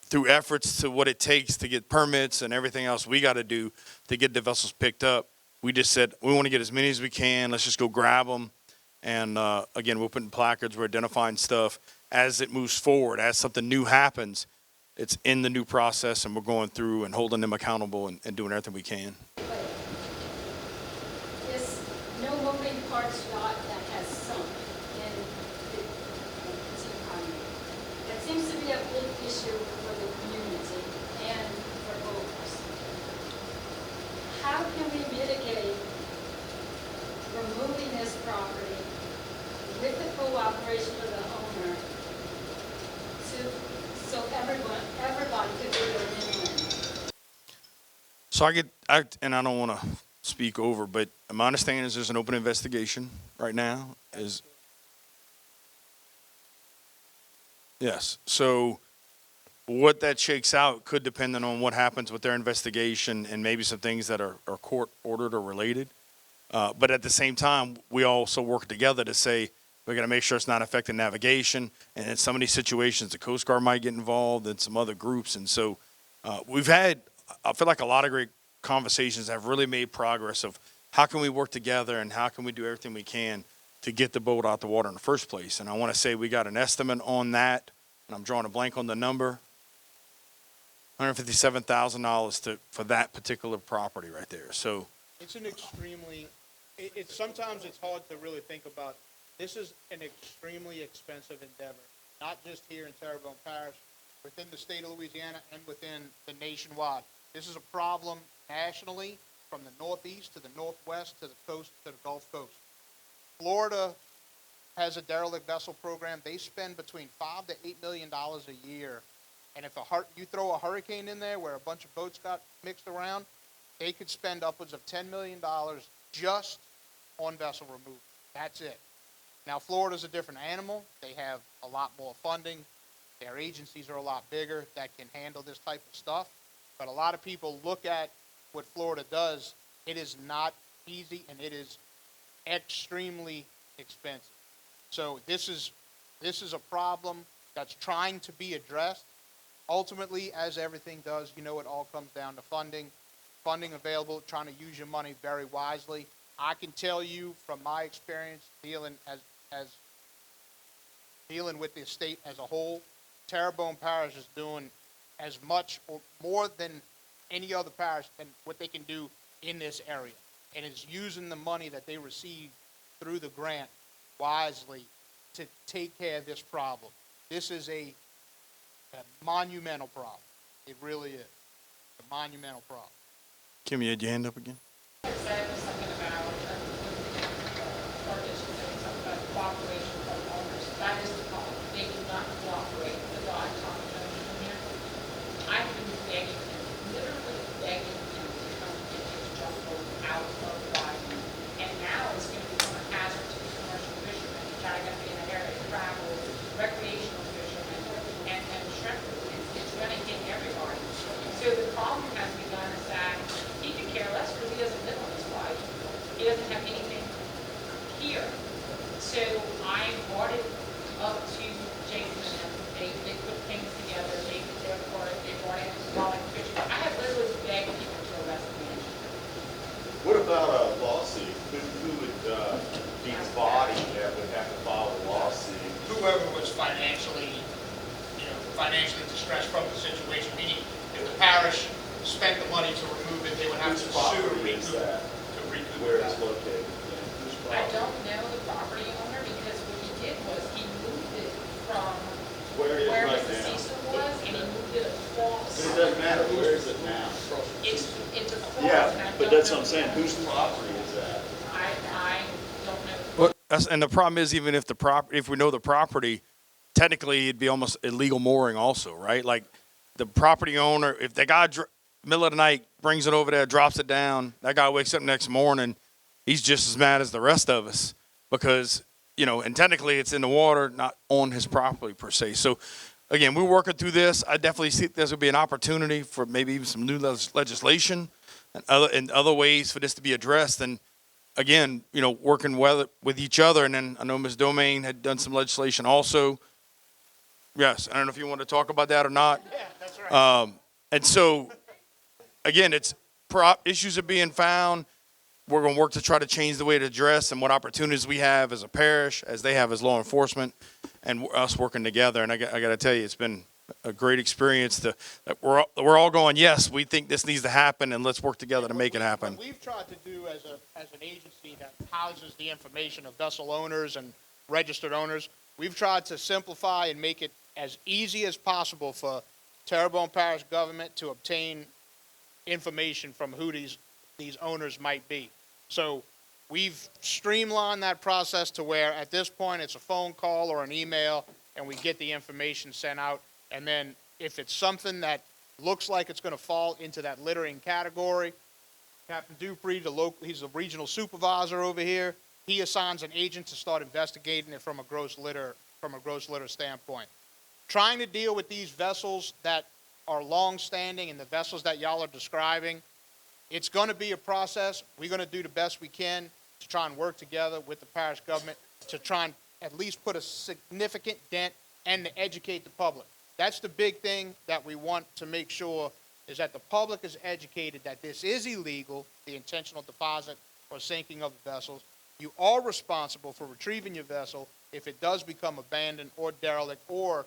through efforts to what it takes to get permits and everything else we got to do to get the vessels picked up, we just said, we want to get as many as we can. Let's just go grab them. And again, we're putting placards, we're identifying stuff as it moves forward. As something new happens, it's in the new process, and we're going through and holding them accountable and doing everything we can. this no moving parts yacht that has sunk in the economy. That seems to be a big issue for the community and for boaters. How can we mitigate removing this property with the cooperation of the owner so everybody could be a win-win? So and I don't want to speak over, but my understanding is there's an open investigation right now. Yes. So what that shakes out could depend on what happens with their investigation and maybe some things that are court ordered or related. But at the same time, we also work together to say we got to make sure it's not affecting navigation. And in some of these situations, the Coast Guard might get involved and some other groups. And so we've had, I feel like, a lot of great conversations have really made progress of how can we work together and how can we do everything we can to get the boat out the water in the first place. And I want to say we got an estimate on that, and I'm drawing a blank on the number, $157,000 for that particular property right there. So It's an extremely, sometimes it's hard to really think about. This is an extremely expensive endeavor, not just here in Terrebonne Parish, within the state of Louisiana and within the nationwide. This is a problem nationally, from the northeast to the northwest to the coast to the Gulf Coast. Florida has a derelict vessel program. They spend between $5 to $8 million a year. And if you throw a hurricane in there where a bunch of boats got mixed around, they could spend upwards of $10 million just on vessel removal. That's it. Now, Florida's a different animal. They have a lot more funding. Their agencies are a lot bigger that can handle this type of stuff. But a lot of people look at what Florida does. It is not easy, and it is extremely expensive. So this is a problem that's trying to be addressed. Ultimately, as everything does, it all comes down to funding available, trying to use your money very wisely. I can tell you from my experience dealing with the state as a whole, Terrebonne Parish is doing as much or more than any other parish than what they can do in this area, and is using the money that they receive through the grant wisely to take care of this problem. This is a monumental problem. It really is a monumental problem. Kim, you had your hand up again? Said something about cooperation from owners. That is the problem. They do not cooperate. The guy talking to me here. I've been begging him, literally begging him to come get his junk boat out of the bayou. And now it's going to become a hazard to the commercial fishermen. You gotta get in the area, travel, recreational fishermen, and shrimpers. It's going to hit everybody. So the problem has begun is that he could care less because he doesn't live on this bayou. He doesn't have anything here. So I brought it up to Jason, and they put things together. They did their part. They brought in smaller fishing. I have literally begged people to arrest me. What about a lawsuit? Who would be the body that would have to file a lawsuit? Whoever was financially distressed from the situation, meaning if the parish spent the money to remove it, they would have to Whose sue property is that? Where it's located? Whose I property? don't know the property owner because what he did was he moved it from Where it is where right Mr. now. Cecil was, and he moved it across. But it doesn't matter, where is it now? It's across. and I Yeah, but don't that's know- what I'm saying, whose property is that? I don't know. And the problem is, even if if we know the property, technically it'd be almost illegal mooring also, right? Like the property owner, if the guy middle of the night brings it over there, drops it down, that guy wakes up next morning, he's just as mad as the rest of us because, and technically it's in the water, not on his property per se. So again, we're working through this. I definitely see there's going to be an opportunity for maybe even some new legislation and other ways for this to be addressed. And again, working with each other. And then I know Ms. Domain had done some legislation also. Yes, I don't know if you want to talk about that or not. Yeah, that's right. And so, again, it's issues are being found. We're going to work to try to change the way to address and what opportunities we have as a parish, as they have as law enforcement, and us working together. And I got to tell you, it's been a great experience. That we're all going, yes, we think this needs to happen, and let's work together to make it happen. What we've tried to do as an agency that houses the information of vessel owners and registered owners, we've tried to simplify and make it as easy as possible for Terrebonne Parish government to obtain information from who these owners might be. So we've streamlined that process to where at this point it's a phone call or an email and we get the information sent out. And then if it's something that looks like it's going to fall into that littering category, Captain Dupree, he's a regional supervisor over here. He assigns an agent to start investigating it from a gross litter standpoint. Trying to deal with these vessels that are long-standing and the vessels that y'all are describing, it's going to be a process. We're going to do the best we can to try and work together with the parish government to try and at least put a significant dent and to educate the public. That's the big thing that we want to make sure is that the public is educated that this is illegal, the intentional deposit or sinking of the vessels. You are responsible for retrieving your vessel if it does become abandoned or derelict or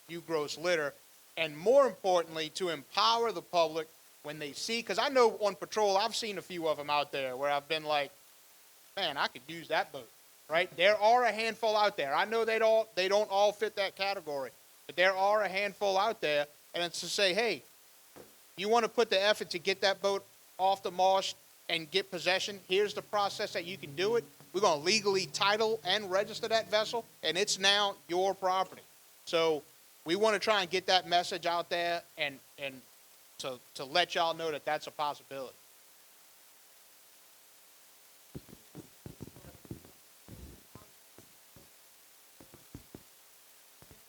you gross litter. And more importantly, to empower the public when they see, because I know on patrol, I've seen a few of them out there where I've been like, man, I could use that boat, right? There are a handful out there. I know they don't all fit that category, but there are a handful out there, and it's to say, hey, you want to put the effort to get that boat off the marsh and get possession, here's the process that you can do it. We're going to legally title and register that vessel, and it's now your property. So we want to try and get that message out there and to let y'all know that that's a possibility.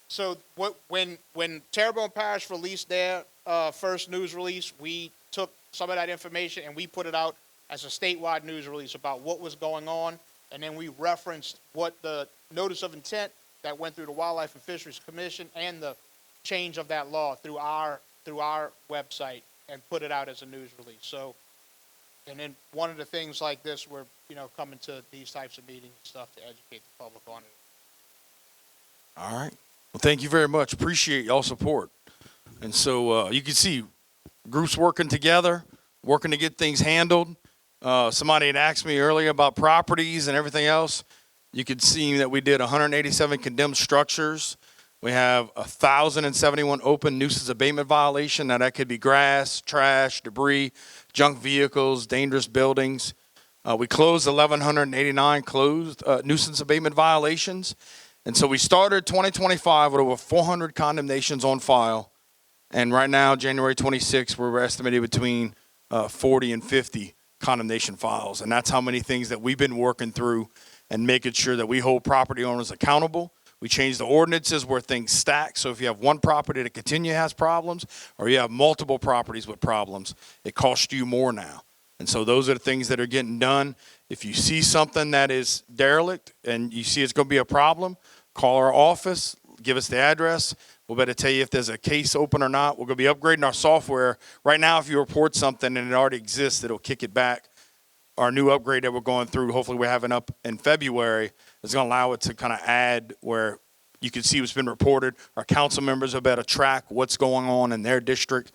So when Terrebonne Parish released their first news release, we took some of that information and we put it out as a statewide news release about what was going on, and then we referenced what the notice of intent that went through the Wildlife and Fisheries Commission and the change of that law through our website and put it out as a news release. So, and then one of the things like this, we're coming to these types of meetings and stuff to educate the public on it. All right. Well, thank you very much. Appreciate y'all support. And so you can see groups working together, working to get things handled. Somebody had asked me earlier about properties and everything else. You could see that we did 187 condemned structures. We have 1,071 open nuisance abatement violation. Now that could be grass, trash, debris, junk vehicles, dangerous buildings. We closed 1,189 closed nuisance abatement violations. And so we started 2025 with over 400 condemnations on file. And right now, January 26th, we're estimated between 40 and 50 condemnation files. And that's how many things that we've been working through and making sure that we hold property owners accountable. We changed the ordinances where things stack. So if you have one property that continue has problems, or you have multiple properties with problems, it costs you more now. And so those are the things that are getting done. If you see something that is derelict and you see it's going to be a problem, call our office, give us the address. We'll better tell you if there's a case open or not. We're going to be upgrading our software. Right now, if you report something and it already exists, it'll kick it back. Our new upgrade that we're going through, hopefully we're having up in February, is going to allow it to kind of add where you can see what's been reported. Our council members will better track what's going on in their district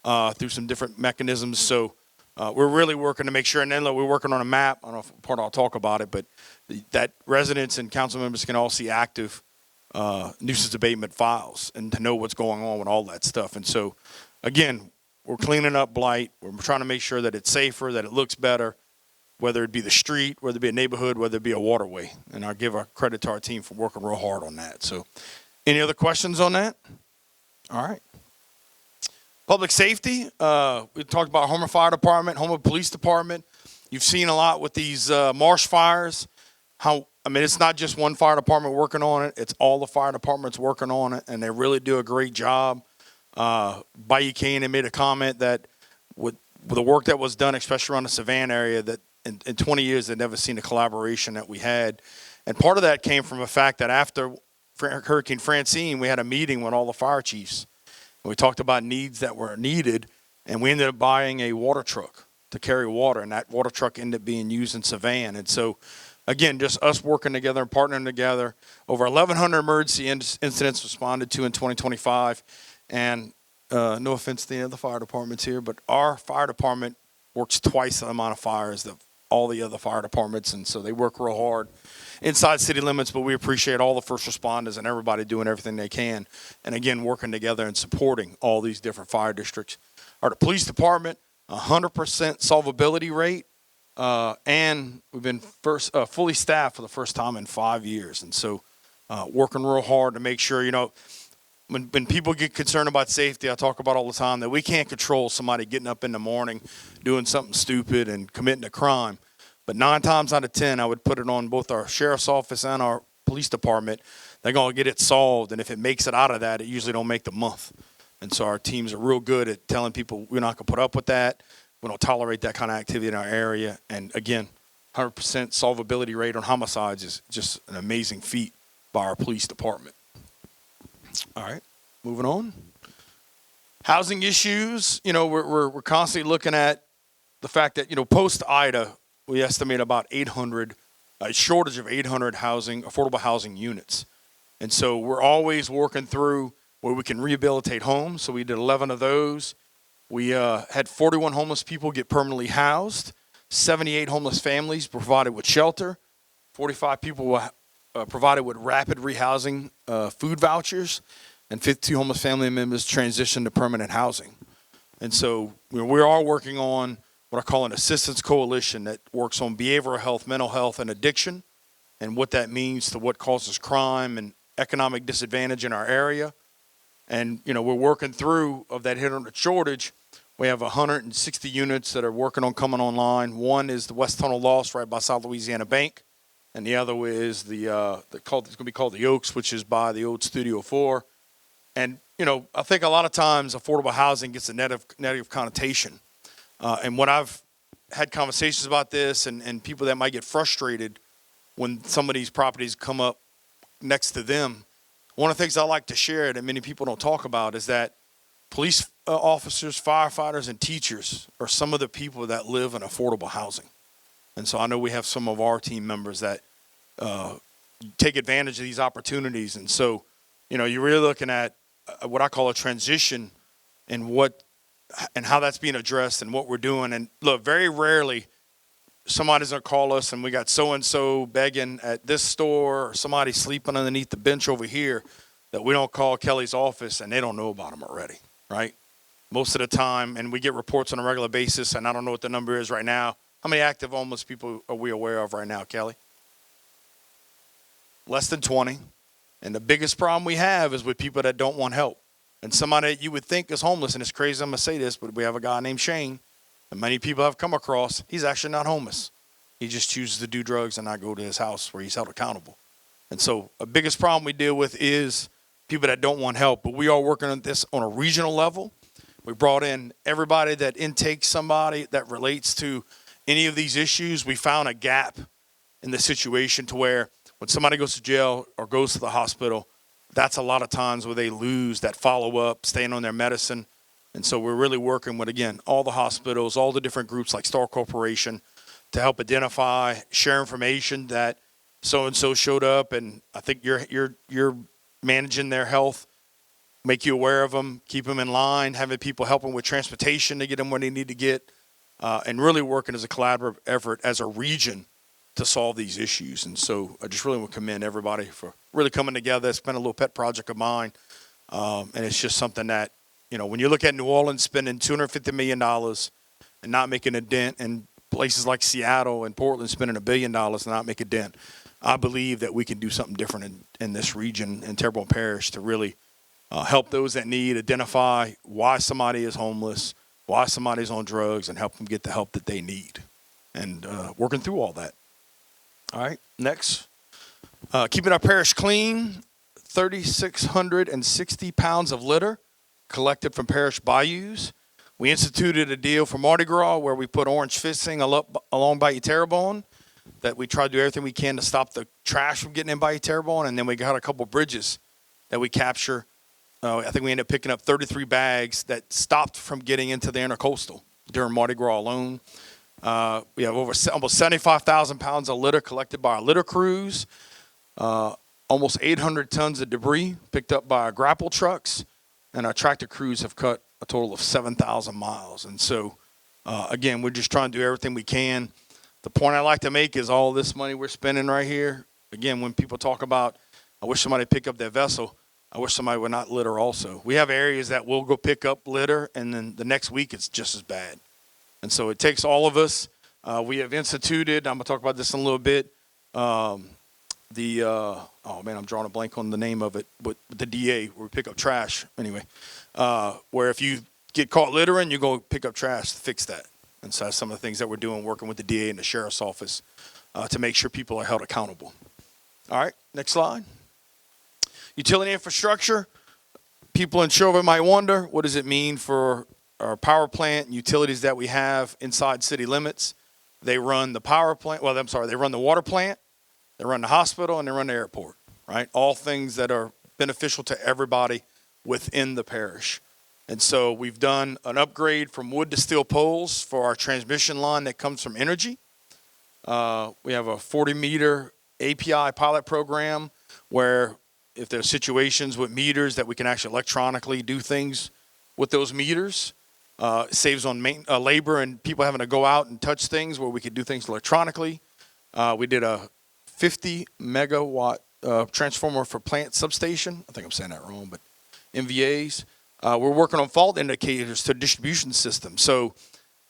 through some different mechanisms. So we're really working to make sure, and then look, we're working on a map. I don't know if part I'll talk about it, but that residents and council members can all see active nuisance abatement files and to know what's going on with all that stuff. And so, again, we're cleaning up blight. We're trying to make sure that it's safer, that it looks better, whether it be the street, whether it be a neighborhood, whether it be a waterway. And I give our credit to our team for working real hard on that. So any other questions on that? All right. Public safety, we talked about Homer Fire Department, Homer Police Department. You've seen a lot with these marsh fires. It's not just one fire department working on it. It's all the fire departments working on it, and they really do a great job. Bayou Canyon made a comment that with the work that was done, especially around the Savannah area, that in 20 years they'd never seen the collaboration that we had. And part of that came from the fact that after Hurricane Francine, we had a meeting with all the fire chiefs. And we talked about needs that were needed, and we ended up buying a water truck to carry water, and that water truck ended up being used in Savannah. And so, again, just us working together and partnering together. Over 1,100 emergency incidents responded to in 2025. And no offense to the other fire departments here, but our fire department works twice the amount of fires that all the other fire departments. And so they work real hard inside city limits, but we appreciate all the first responders and everybody doing everything they can. And again, working together and supporting all these different fire districts. Our police department, 100% solvability rate. And we've been fully staffed for the first time in 5 years. And so working real hard to make sure, when people get concerned about safety, I talk about all the time that we can't control somebody getting up in the morning, doing something stupid and committing a crime. But 9 times out of 10, I would put it on both our sheriff's office and our police department. They're going to get it solved. And if it makes it out of that, it usually don't make the month. And so our teams are real good at telling people we're not going to put up with that. We don't tolerate that kind of activity in our area. And again, 100% solvability rate on homicides is just an amazing feat by our police department. All right, moving on. Housing issues, we're constantly looking at the fact that, post Ida, we estimate about 800, a shortage of 800 affordable housing units. And so we're always working through where we can rehabilitate homes. So we did 11 of those. We had 41 homeless people get permanently housed, 78 homeless families provided with shelter, 45 people were provided with rapid rehousing food vouchers, and 52 homeless family members transitioned to permanent housing. And so we are working on what I call an assistance coalition that works on behavioral health, mental health, and addiction, and what that means to what causes crime and economic disadvantage in our area. And, we're working through of that 800 shortage. We have 160 units that are working on coming online. One is the West Tunnel Lost right by South Louisiana Bank. And the other is it's going to be called the Oaks, which is by the old Studio 4. And, I think a lot of times affordable housing gets a negative connotation. And when I've had conversations about this and people that might get frustrated when some of these properties come up next to them, one of the things I like to share that many people don't talk about is that police officers, firefighters, and teachers are some of the people that live in affordable housing. And so I know we have some of our team members that take advantage of these opportunities. And so, you're really looking at what I call a transition in and how that's being addressed and what we're doing. And look, very rarely somebody's going to call us and we got so-and-so begging at this store or somebody sleeping underneath the bench over here that we don't call Kelly's office and they don't know about them already, right? Most of the time, and we get reports on a regular basis, and I don't know what the number is right now. How many active homeless people are we aware of right now, Kelly? Less than 20. And the biggest problem we have is with people that don't want help. And somebody that you would think is homeless, and it's crazy I'm going to say this, but we have a guy named Shane, and many people have come across. He's actually not homeless. He just chooses to do drugs and not go to his house where he's held accountable. And so the biggest problem we deal with is people that don't want help. But we are working on this on a regional level. We brought in everybody that intakes somebody that relates to any of these issues. We found a gap in the situation to where when somebody goes to jail or goes to the hospital, that's a lot of times where they lose that follow-up, staying on their medicine. And so we're really working with, again, all the hospitals, all the different groups like Star Corporation to help identify, share information that so-and-so showed up, and I think you're managing their health, make you aware of them, keep them in line, having people help them with transportation to get them where they need to get, and really working as a collaborative effort as a region to solve these issues. And so I just really want to commend everybody for really coming together. It's been a little pet project of mine, and it's just something that, when you look at New Orleans spending $250 million and not making a dent, and places like Seattle and Portland spending $1 billion and not make a dent, I believe that we can do something different in this region, in Terrebonne Parish, to really help those that need, identify why somebody is homeless, why somebody's on drugs, and help them get the help that they need. And working through all that. All right, next. Keeping our parish clean, 3,660 pounds of litter collected from parish bayous. We instituted a deal for Mardi Gras where we put orange fencing along Bayou Terrebonne, that we try to do everything we can to stop the trash from getting in Bayou Terrebonne. And then we got a couple bridges that we capture. I think we ended up picking up 33 bags that stopped from getting into the intercoastal during Mardi Gras alone. We have almost 75,000 pounds of litter collected by our litter crews. Almost 800 tons of debris picked up by our grapple trucks. And our tractor crews have cut a total of 7,000 miles. And so, again, we're just trying to do everything we can. The point I like to make is all this money we're spending right here, again, when people talk about, I wish somebody would pick up their vessel, I wish somebody would not litter also. We have areas that will go pick up litter, and then the next week it's just as bad. And so it takes all of us. We have instituted, I'm going to talk about this in a little bit, oh man, I'm drawing a blank on the name of it, but the DA, where we pick up trash anyway, where if you get caught littering, you go pick up trash to fix that. And so that's some of the things that we're doing, working with the DA and the sheriff's office to make sure people are held accountable. All right, next slide. Utility infrastructure. People in Chauvin might wonder, what does it mean for our power plant and utilities that we have inside city limits? They run the power plant, well, I'm sorry, they run the water plant, they run the hospital, and they run the airport, right? All things that are beneficial to everybody within the parish. And so we've done an upgrade from wood to steel poles for our transmission line that comes from energy. We have a 40-meter API pilot program where if there's situations with meters that we can actually electronically do things with those meters, it saves on labor and people having to go out and touch things where we could do things electronically. We did a 50 megawatt transformer for plant substation. I think I'm saying that wrong, but MVAs. We're working on fault indicators to distribution systems. So,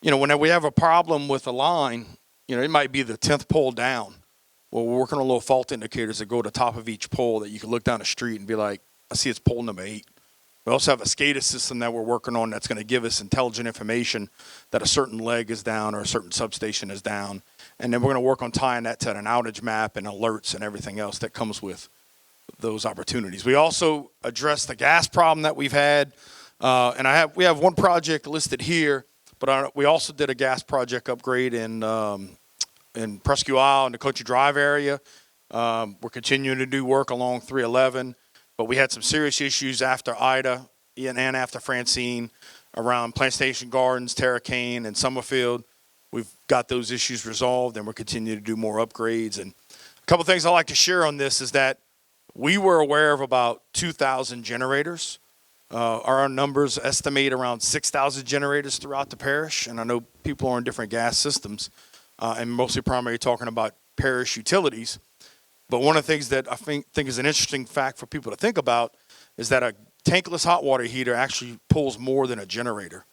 whenever we have a problem with a line, it might be the 10th pole down. Well, we're working on little fault indicators that go to the top of each pole that you can look down the street and be like, I see it's pole number 8. We also have a SCADA system that we're working on that's going to give us intelligent information that a certain leg is down or a certain substation is down. And then we're going to work on tying that to an outage map and alerts and everything else that comes with those opportunities. We also addressed the gas problem that we've had. And we have one project listed here, but we also did a gas project upgrade in Presque Isle in the Country Drive area. We're continuing to do work along 311. But we had some serious issues after Ida and after Francine around Plantation Gardens, Terrebonne, and Summerfield. We've got those issues resolved, and we're continuing to do more upgrades. And a couple things I'd like to share on this is that we were aware of about 2,000 generators. Our numbers estimate around 6,000 generators throughout the parish, and I know people are on different gas systems, and mostly primarily talking about parish utilities. But one of the things that I think is an interesting fact for people to think about is that a tankless hot water heater actually pulls more than a generator.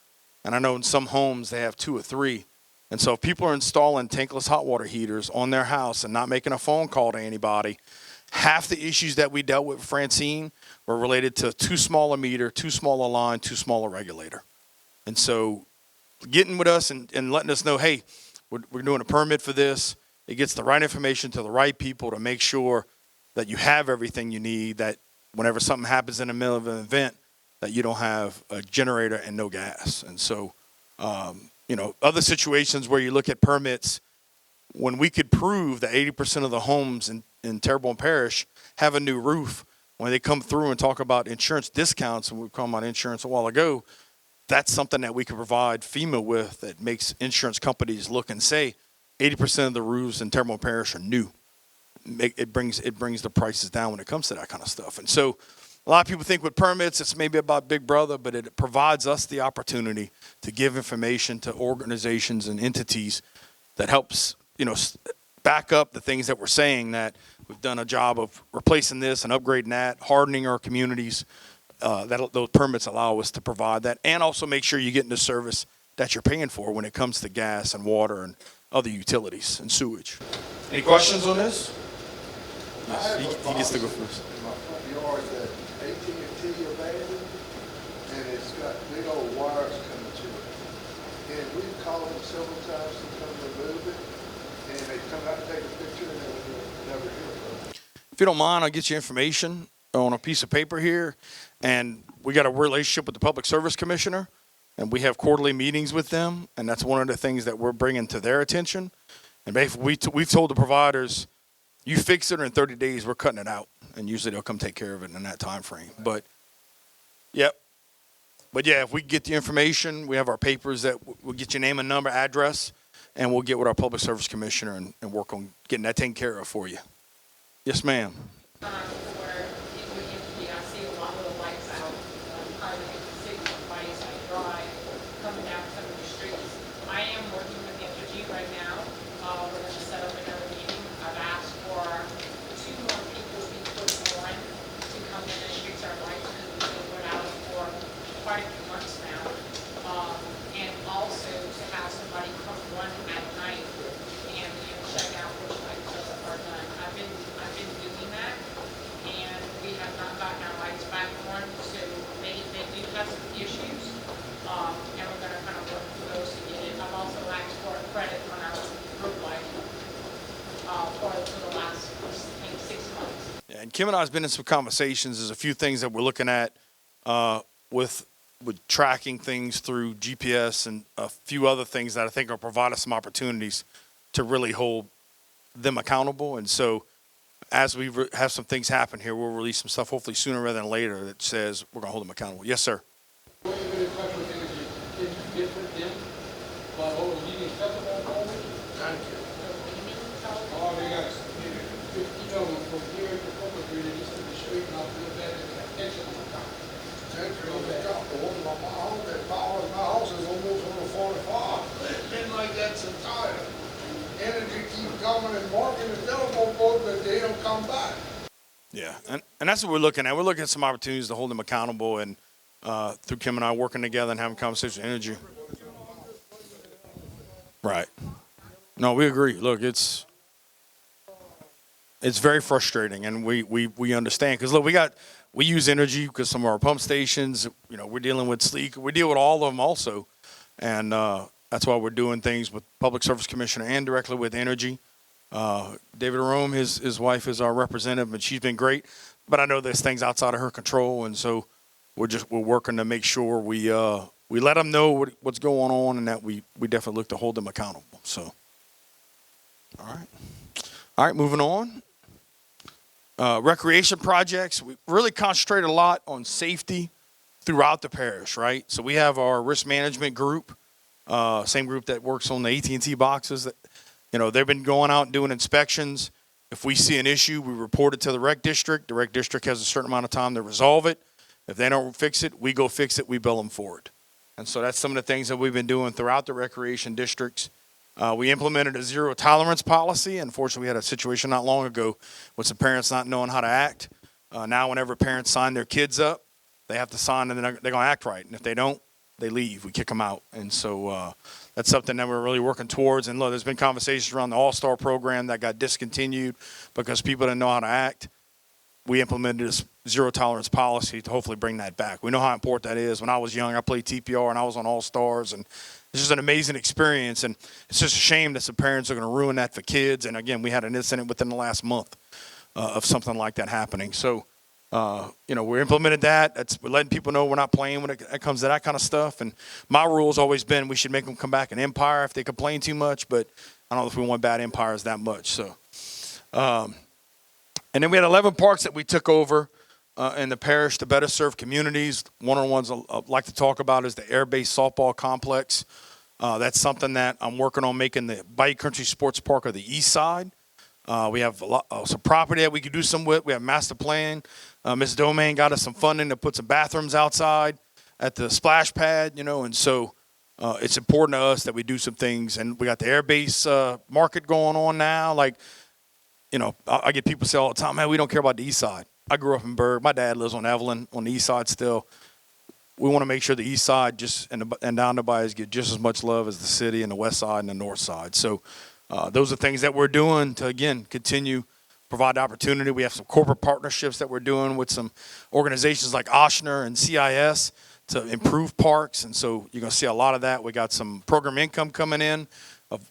And I know in some homes they have 2 or 3. And so if people are installing tankless hot water heaters on their house and not making a phone call to anybody, half the issues that we dealt with Francine were related to too small a meter, too small a line, too small a regulator. And so getting with us and letting us know, hey, we're doing a permit for this. It gets the right information to the right people to make sure that you have everything you need, that whenever something happens in the middle of an event, that you don't have a generator and no gas. And so, other situations where you look at permits, when we could prove that 80% of the homes in Terrebonne Parish have a new roof, when they come through and talk about insurance discounts, and we were talking about insurance a while ago, that's something that we can provide FEMA with that makes insurance companies look and say, 80% of the roofs in Terrebonne Parish are new. It brings the prices down when it comes to that kind of stuff. And so a lot of people think with permits, it's maybe about Big Brother, but it provides us the opportunity to give information to organizations and entities that helps, back up the things that we're saying, that we've done a job of replacing this and upgrading that, hardening our communities. Those permits allow us to provide that, and also make sure you get into service that you're paying for when it comes to gas and water and other utilities and sewage. Any questions on this? Yes, he gets to go first. In my front yard that AT&T abandoned, and it's got big old wires coming to it. And we've called them several times to come remove it, and they come out and take a picture, and then we never hear from them. If you don't mind, I'll get you information on a piece of paper here. And we got a relationship with the Public Service Commissioner, and we have quarterly meetings with them, and that's one of the things that we're bringing to their attention. And basically, we've told the providers, you fix it, or in 30 days, we're cutting it out. And usually they'll come take care of it in that time frame. But, yep. But, yeah, if we get the information, we have our papers that we'll get your name and number, address, and we'll get with our Public Service Commissioner and work on getting that taken care of for you. Yes, ma'am. Where it would usually, I see a lot of the lights out, probably the 6 lights I drive, coming down some of the streets. I am working with Energy right now. We're going to set up another meeting. I've asked for 2 more people to be put on to come in and fix our lights, because we've been out for quite a few months now. And also to have somebody come run at night and check out which lights are done. I've been doing Kim and I have been in some conversations. There's a few things that we're looking at with tracking things through GPS and a few other things that I think will provide us some opportunities to really hold them accountable. And so as we have some things happen here, we'll release some stuff hopefully sooner rather than later that says we're going to hold them accountable. Yes, sir. When you've been in touch with energy, can you get with them about what was needing acceptable forward? Thank you. Oh, they got, you know, from here to Public Grid, they used to be straight out real bad, they got tension on the top. Tension on the top, the one by my house, that power in my house is almost over 45. It's been like that since time. Energy keep coming and marking the telephone pole, but they don't come back. Yeah, and that's what we're looking at. We're looking at some opportunities to hold them accountable, and through Kim and I working together and having conversations with energy. Right. No, we agree. Look, it's very frustrating, and we understand because look, we use energy because some of our pump stations, you know, we're dealing with sleek. We deal with all of them also, and that's why we're doing things with Public Service Commissioner and directly with energy. David Arome, his wife is our representative, and she's been great. But I know there's things outside of her control, and so we're working to make sure we let them know what's going on, and that we definitely look to hold them accountable. So, all right, moving on. Recreation projects. We really concentrate a lot on safety throughout the parish, right? So we have our risk management group, same group that works on the AT&T boxes. That, you know, they've been going out and doing inspections. If we see an issue, we report it to the rec district. The rec district has a certain amount of time to resolve it. If they don't fix it, we go fix it. We bill them for it. And so that's some of the things that we've been doing throughout the recreation districts. We implemented a zero tolerance policy. Unfortunately, we had a situation not long ago with some parents not knowing how to act. Now, whenever parents sign their kids up, they have to sign, and they're going to act right. And if they don't, they leave. We kick them out. And so that's something that we're really working towards. And look, there's been conversations around the All-Star program that got discontinued because people didn't know how to act. We implemented this zero tolerance policy to hopefully bring that back. We know how important that is. When I was young, I played TPR and I was on All-Stars, and it's just an amazing experience. And it's just a shame that some parents are going to ruin that for kids. And again, we had an incident within the last month of something like that happening. So, you know, we implemented that. We're letting people know we're not playing when it comes to that kind of stuff. And my rule's always been we should make them come back and umpire if they complain too much, but I don't know if we want bad umpires that much. So, and then we had 11 parks that we took over in the parish to better serve communities. One of the ones I'd like to talk about is the Air Base Softball Complex. That's something that I'm working on making the Bike Country Sports Park of the East Side. We have some property that we could do some with. We have master plan. Ms. Domain got us some funding to put some bathrooms outside at the splash pad, you know, and so it's important to us that we do some things. And we got the airbase market going on now. Like, you know, I get people say all the time, man, we don't care about the East Side. I grew up in Berg. My dad lives on Evelyn on the East Side still. We want to make sure the East Side and down the bayous get just as much love as the city and the West Side and the North Side. So those are things that we're doing to, again, continue provide opportunity. We have some corporate partnerships that we're doing with some organizations like Oshner and CIS to improve parks. And so you're going to see a lot of that. We got some program income coming in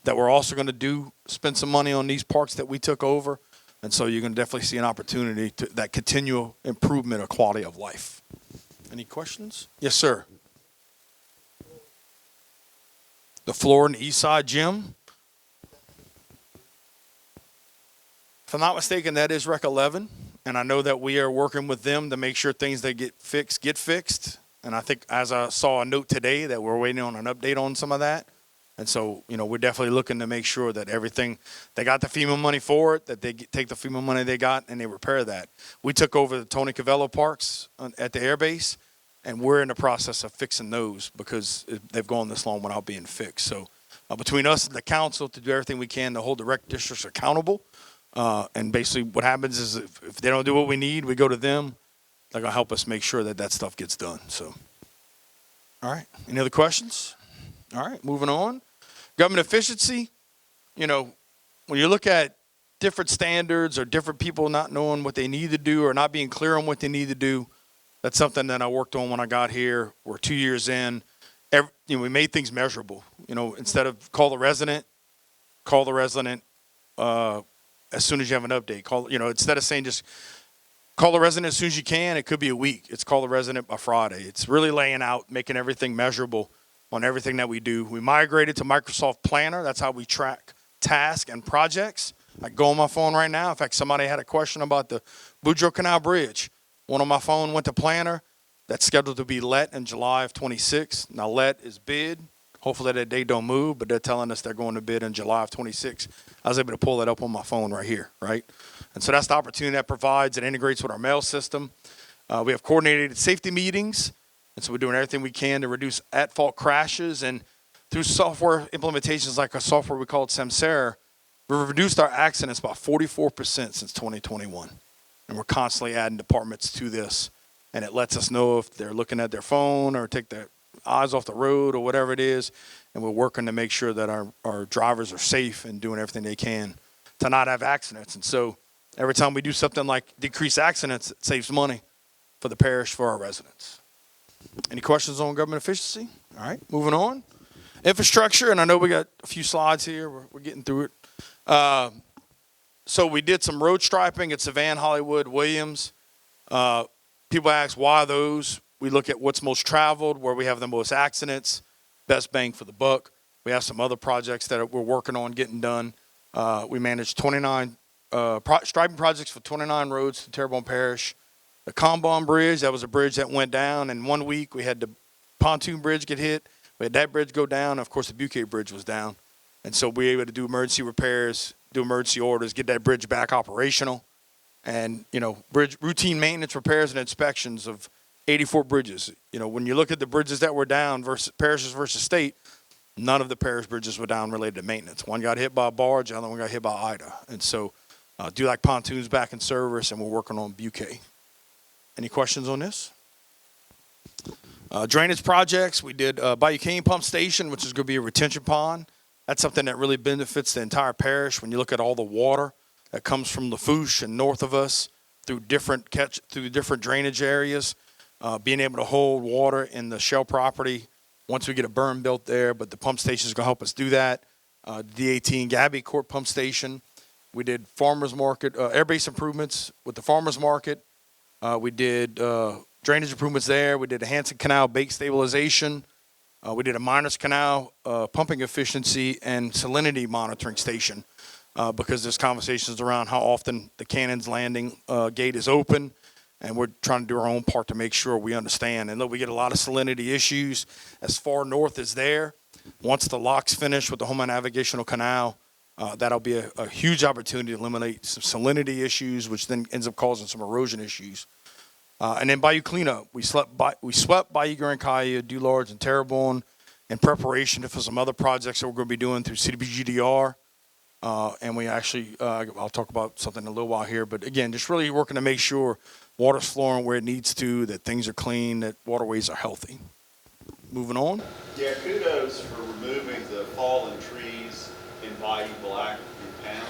that we're also going to spend some money on these parks that we took over. And so you're going to definitely see an opportunity to that continual improvement of quality of life. Any questions? Yes, sir. The floor in the East Side Gym. If I'm not mistaken, that is Rec 11, and I know that we are working with them to make sure things that get fixed. And I think as I saw a note today that we're waiting on an update on some of that. And so, you know, we're definitely looking to make sure that everything, they got the FEMA money for it, that they take the FEMA money they got and they repair that. We took over the Tony Cavello parks at the airbase, and we're in the process of fixing those because they've gone this long without being fixed. So between us and the council to do everything we can to hold the rec districts accountable. And basically what happens is if they don't do what we need, we go to them. They're going to help us make sure that that stuff gets done. So, all right. Any other questions? All right. Moving on. Government efficiency. You know, when you look at different standards or different people not knowing what they need to do or not being clear on what they need to do, that's something that I worked on when I got here. We're 2 years in. We made things measurable. You know, instead of call the resident as soon as you have an update. Instead of saying just Call the resident as soon as you can. It could be a week. It's call the resident by Friday. It's really laying out, making everything measurable on everything that we do. We migrated to Microsoft Planner. That's how we track tasks and projects. I go on my phone right now. In fact, somebody had a question about the Boudreaux Canal Bridge. One on my phone went to Planner. That's scheduled to be let in July of 26. Now, let is bid. Hopefully that date don't move, but they're telling us they're going to bid in July of 26. I was able to pull that up on my phone right here, right? And so that's the opportunity that provides. It integrates with our mail system. We have coordinated safety meetings, and so we're doing everything we can to reduce at-fault crashes. And through software implementations like a software we call Samsara, we've reduced our accidents by 44% since 2021. And we're constantly adding departments to this. And it lets us know if they're looking at their phone or take their eyes off the road or whatever it is. And we're working to make sure that our drivers are safe and doing everything they can to not have accidents. And so every time we do something like decrease accidents, it saves money for the parish, for our residents. Any questions on government efficiency? All right, moving on. Infrastructure, and I know we got a few slides here. We're getting through it. So we did some road striping at Chauvin, Hollywood, Williams. People ask why those. We look at what's most traveled, where we have the most accidents, best bang for the buck. We have some other projects that we're working on getting done. We managed 29 striping projects for 29 roads to Terrebonne Parish. The Chauvin Bridge, that was a bridge that went down. In 1 week, we had the pontoon bridge get hit. We had that bridge go down. Of course, the Butte Bridge was down. And so we were able to do emergency repairs, do emergency orders, get that bridge back operational. And, bridge routine maintenance, repairs, and inspections of 84 bridges. When you look at the bridges that were down versus parishes versus state, none of the parish bridges were down related to maintenance. One got hit by a barge, the other one got hit by Ida. And so do like pontoons back in service, and we're working on Butte. Any questions on this? Drainage projects, we did Bayou Cane Pump Station, which is going to be a retention pond. That's something that really benefits the entire parish when you look at all the water that comes from Lafourche and north of us through different drainage areas, being able to hold water in the shell property once we get a berm built there. But the pump station is going to help us do that. D18 Gabby Court Pump Station. We did farmers market, air base improvements with the farmers market. We did drainage improvements there. We did a Hanson Canal bake stabilization. We did a Miners Canal pumping efficiency and salinity monitoring station because there's conversations around how often the Cannons Landing gate is open, and we're trying to do our own part to make sure we understand. And look, we get a lot of salinity issues as far north as there. Once the lock's finished with the Homeland Navigational Canal, that'll be a huge opportunity to eliminate some salinity issues, which then ends up causing some erosion issues. And then Bayou Cleanup. We swept Bayou Grand Caillou, Dulards, and Terrebonne in preparation for some other projects that we're going to be doing through CDBGDR. And we actually, I'll talk about something in a little while here, but again, just really working to make sure water's flowing where it needs to, that things are clean, that waterways are healthy. Moving on. Yeah, kudos for removing the fallen trees in Bayou Black through town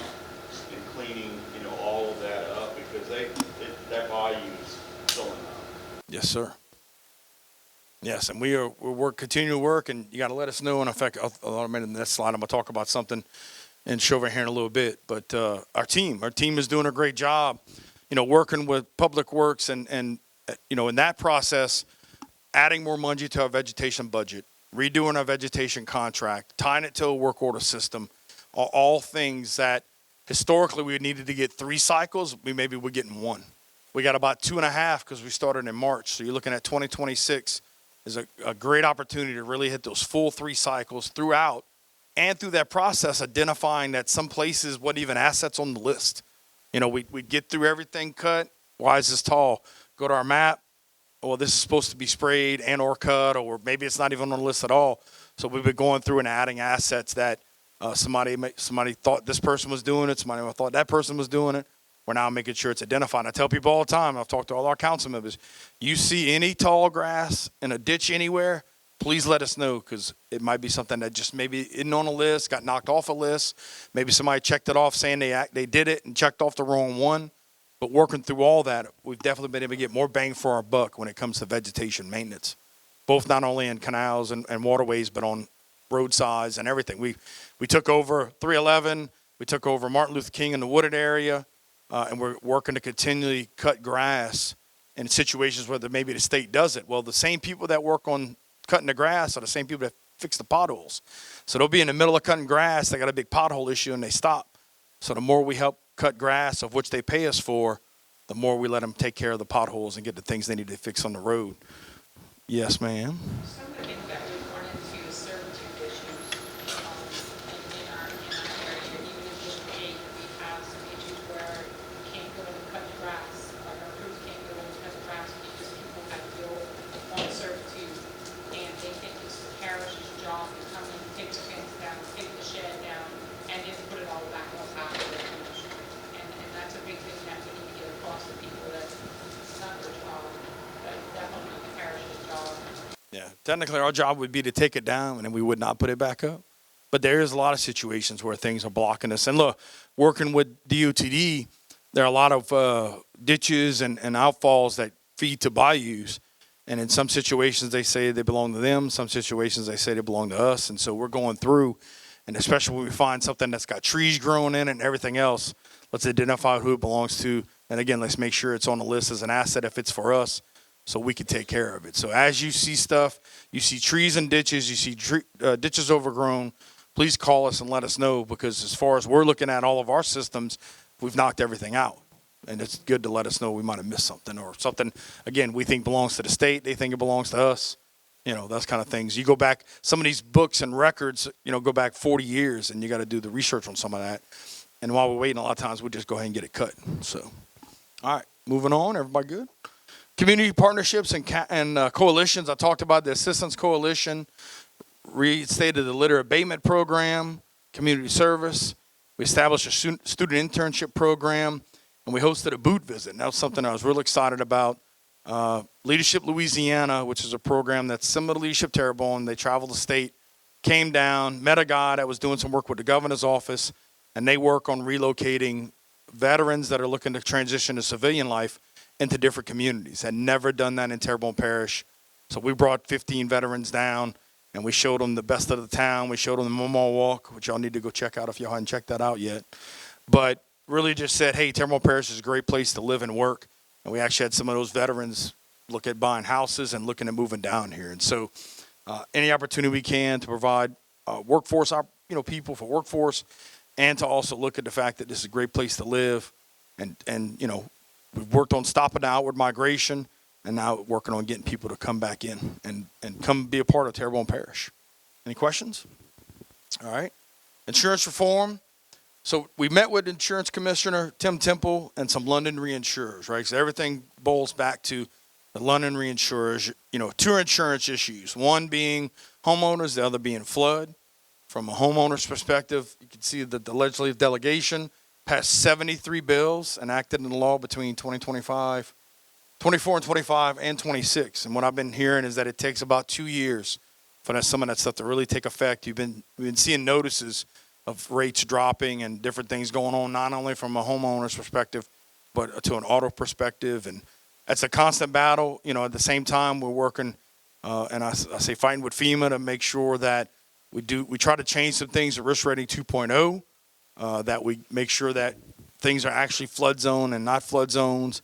and cleaning, all of that up, because that bayou is filling up. Yes, sir. Yes, and we're continuing to work, and you got to let us know. And in fact, I'll mention in the next slide, I'm going to talk about something in Chauvin here in a little bit. But our team is doing a great job, working with Public Works and in that process, adding more money to our vegetation budget, redoing our vegetation contract, tying it to a work order system, all things that historically we needed to get 3 cycles. Maybe we're getting 1. We got about 2.5 because we started in March. So you're looking at 2026 is a great opportunity to really hit those full 3 cycles throughout. And through that process, identifying that some places wasn't even assets on the list. We'd get through everything cut. Why is this tall? Go to our map. Well, this is supposed to be sprayed and or cut, or maybe it's not even on the list at all. So we've been going through and adding assets that somebody thought this person was doing it. Somebody thought that person was doing it. We're now making sure it's identified. I tell people all the time, I've talked to all our council members, you see any tall grass in a ditch anywhere, please let us know, because it might be something that just maybe isn't on a list, got knocked off a list. Maybe somebody checked it off saying they did it and checked off the wrong one. But working through all that, we've definitely been able to get more bang for our buck when it comes to vegetation maintenance, both not only in canals and waterways, but on roadsides and everything. We took over 311. We took over Martin Luther King in the wooded area. and we're working to continually cut grass in situations where maybe the state does it. Well, the same people that work on cutting the grass are the same people that fix the potholes. So they'll be in the middle of cutting grass, they got a big pothole issue, and they stop. So the more we help cut grass, of which they pay us for, the more we let them take care of the potholes and get the things they need to fix on the road. Yes, ma'am. Some of the things that we run into is servitude issues in our area. Even in District 8, we have some issues where we can't go and cut the grass. Like our crews can't go and cut the grass because people have built on servitude. And they think it's the parish's job to come in, take the fence down, take the shed down, and then put it all back on top of it. And that's a big thing that we need to get across to people that it's not their job, but definitely the parish's job. Yeah, technically our job would be to take it down and then we would not put it back up. But there is a lot of situations where things are blocking us. And look, working with DOTD, there are a lot of ditches and outfalls that feed to bayous. And in some situations they say they belong to them. Some situations they say they belong to us. And so we're going through, and especially when we find something that's got trees growing in it and everything else, let's identify who it belongs to. And again, let's make sure it's on the list as an asset if it's for us, so we can take care of it. So as you see stuff, you see trees and ditches, you see ditches overgrown, please call us and let us know, because as far as we're looking at all of our systems, we've knocked everything out. And it's good to let us know we might have missed something, or something, again, we think belongs to the state, they think it belongs to us. You know, those kind of things. You go back, some of these books and records, go back 40 years, and you got to do the research on some of that. And while we're waiting, a lot of times we just go ahead and get it cut. So, all right, moving on. Everybody good? Community partnerships and coalitions. I talked about the Assistance Coalition, restated the litter abatement program, community service. We established a student internship program, and we hosted a boot visit. And that was something I was really excited about. Leadership Louisiana, which is a program that's similar to Leadership Terrebonne. They traveled the state, came down, met a guy that was doing some work with the governor's office, and they work on relocating veterans that are looking to transition to civilian life into different communities. Had never done that in Terrebonne Parish. So we brought 15 veterans down, and we showed them the best of the town. We showed them the Memorial Walk, which y'all need to go check out if y'all haven't checked that out yet. But really just said, hey, Terrebonne Parish is a great place to live and work. And we actually had some of those veterans look at buying houses and looking at moving down here. And so any opportunity we can to provide workforce, people for workforce, and to also look at the fact that this is a great place to live. And we've worked on stopping the outward migration, and now working on getting people to come back in and come be a part of Terrebonne Parish. Any questions? All right. Insurance reform. So we met with Insurance Commissioner Tim Temple and some London reinsurers, right? So everything boils back to the London reinsurers, two insurance issues, one being homeowners, the other being flood. From a homeowner's perspective, you can see that the legislative delegation passed 73 bills enacted into law between 24 and 25 and 26. And what I've been hearing is that it takes about 2 years for some of that stuff to really take effect. We've been seeing notices of rates dropping and different things going on, not only from a homeowner's perspective, but to an auto perspective. And that's a constant battle. At the same time, we're working, and I say fighting with FEMA to make sure that we try to change some things at Risk Rating 2.0, that we make sure that things are actually flood zone and not flood zones.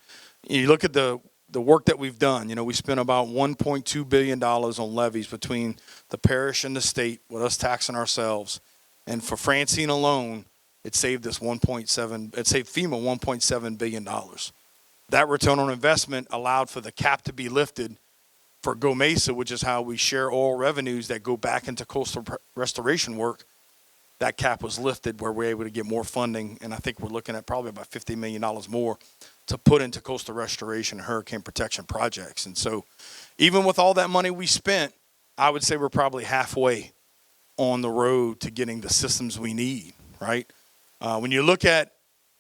You look at the work that we've done. We spent about $1.2 billion on levies between the parish and the state, with us taxing ourselves. And for Francine alone, it saved us FEMA $1.7 billion. That return on investment allowed for the cap to be lifted for Go Mesa, which is how we share all revenues that go back into coastal restoration work. That cap was lifted where we're able to get more funding, and I think we're looking at probably about $50 million more to put into coastal restoration and hurricane protection projects. And so even with all that money we spent, I would say we're probably halfway on the road to getting the systems we need, right? When you look at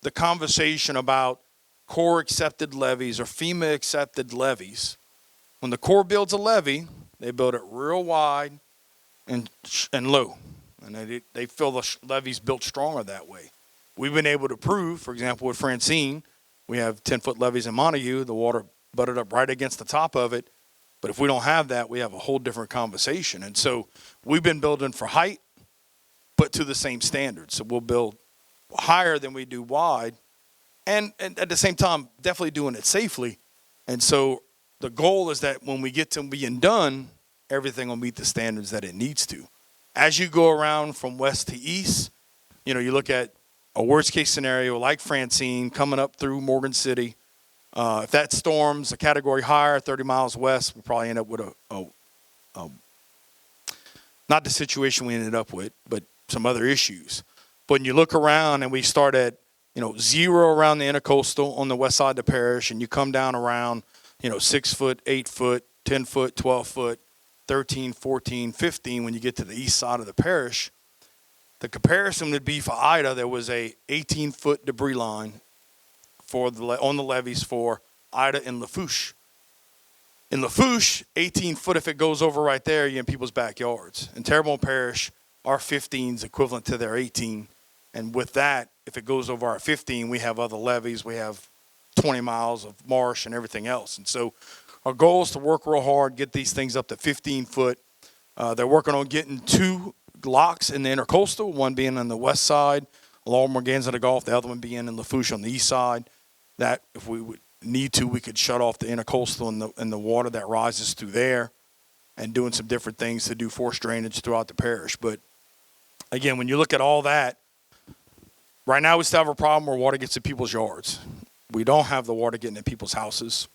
the conversation about Corps accepted levies or FEMA accepted levies, when the Corps builds a levee, they build it real wide and low. And they feel the levee's built stronger that way. We've been able to prove, for example, with Francine, we have 10-foot levees in Montague, the water butted up right against the top of it. But if we don't have that, we have a whole different conversation. And so we've been building for height, but to the same standard. So we'll build higher than we do wide, and at the same time, definitely doing it safely. And so the goal is that when we get to being done, everything will meet the standards that it needs to. As you go around from west to east, you know, you look at a worst case scenario like Francine coming up through Morgan City. If that storm's a category higher, 30 miles west, we'll probably end up with not the situation we ended up with, but some other issues. But when you look around and we start at, you know, 0 around the intercoastal on the west side of the parish, and you come down around, you know, 6 foot, 8 foot, 10 foot, 12 foot, 13, 14, 15, when you get to the east side of the parish, the comparison would be for Ida, there was a 18-foot debris line on the levees for Ida and Lafourche. In Lafourche, 18 foot, if it goes over right there, you're in people's backyards. In Terrebonne Parish, our 15 is equivalent to their 18. And with that, if it goes over our 15, we have other levees. We have 20 miles of marsh and everything else. And so our goal is to work real hard, get these things up to 15 foot. They're working on getting 2 locks in the intercoastal, one being on the west side, along Morganza to Gulf, the other one being in Lafourche on the east side. That if we would need to, we could shut off the intercoastal and the water that rises through there, and doing some different things to do force drainage throughout the parish. But again, when you look at all that, right now we still have a problem where water gets in people's yards. We don't have the water getting in people's houses.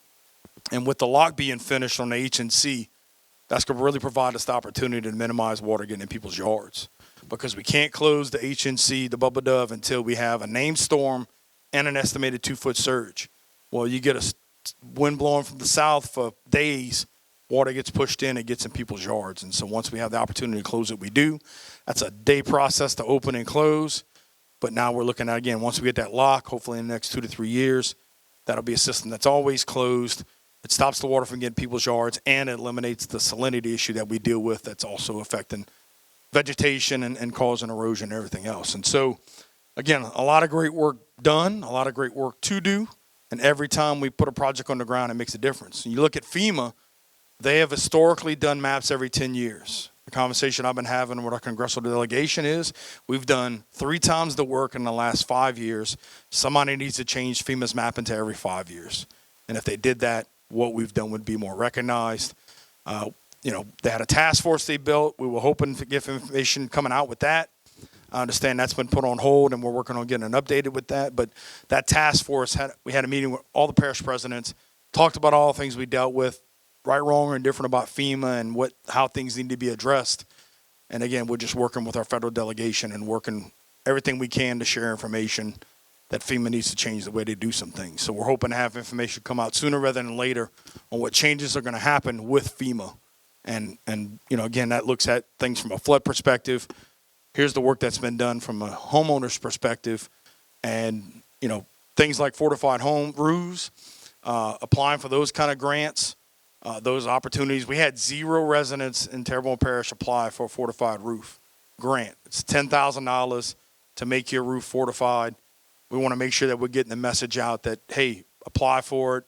And with the lock being finished on the HNC, that's going to really provide us the opportunity to minimize water getting in people's yards, because we can't close the HNC, the Bubba Dove, until we have a named storm and an estimated 2-foot surge. Well, you get a wind blowing from the south for days, water gets pushed in, it gets in people's yards. And so once we have the opportunity to close it, we do. That's a day process to open and close. But now we're looking at, again, once we get that lock, hopefully in the next 2 to 3 years, that'll be a system that's always closed. It stops the water from getting people's yards, and it eliminates the salinity issue that we deal with that's also affecting vegetation and causing erosion and everything else. And so, again, a lot of great work done, a lot of great work to do. And every time we put a project on the ground, it makes a difference. And you look at FEMA, they have historically done maps every 10 years. The conversation I've been having with our congressional delegation is we've done 3 times the work in the last 5 years. Somebody needs to change FEMA's mapping to every 5 years. And if they did that, what we've done would be more recognized. You know, they had a task force they built. We were hoping to get information coming out with that. I understand that's been put on hold, and we're working on getting an updated with that. But that task force, we had a meeting with all the parish presidents, talked about all the things we dealt with, right, wrong, or indifferent about FEMA and how things need to be addressed. And again, we're just working with our federal delegation and working everything we can to share information that FEMA needs to change the way they do some things. So we're hoping to have information come out sooner rather than later on what changes are going to happen with FEMA. And you know, again, that looks at things from a flood perspective. Here's the work that's been done from a homeowner's perspective, and you know, things like fortified home roofs, applying for those kind of grants, those opportunities. We had 0 residents in Terrebonne Parish apply for a fortified roof grant. It's $10,000 to make your roof fortified. We want to make sure that we're getting the message out that, hey, apply for it.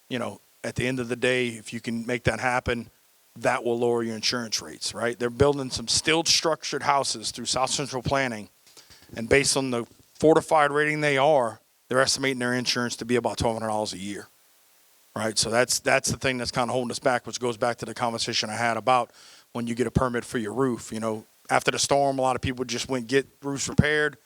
You know, at the end of the day, if you can make that happen, that will lower your insurance rates, right? They're building some stilled structured houses through South Central Planning, and based on the fortified rating they're estimating their insurance to be about $1,200 a year, right? So that's the thing that's kind of holding us back, which goes back to the conversation I had about when you get a permit for your roof. You know, after the storm, a lot of people just went get roofs repaired.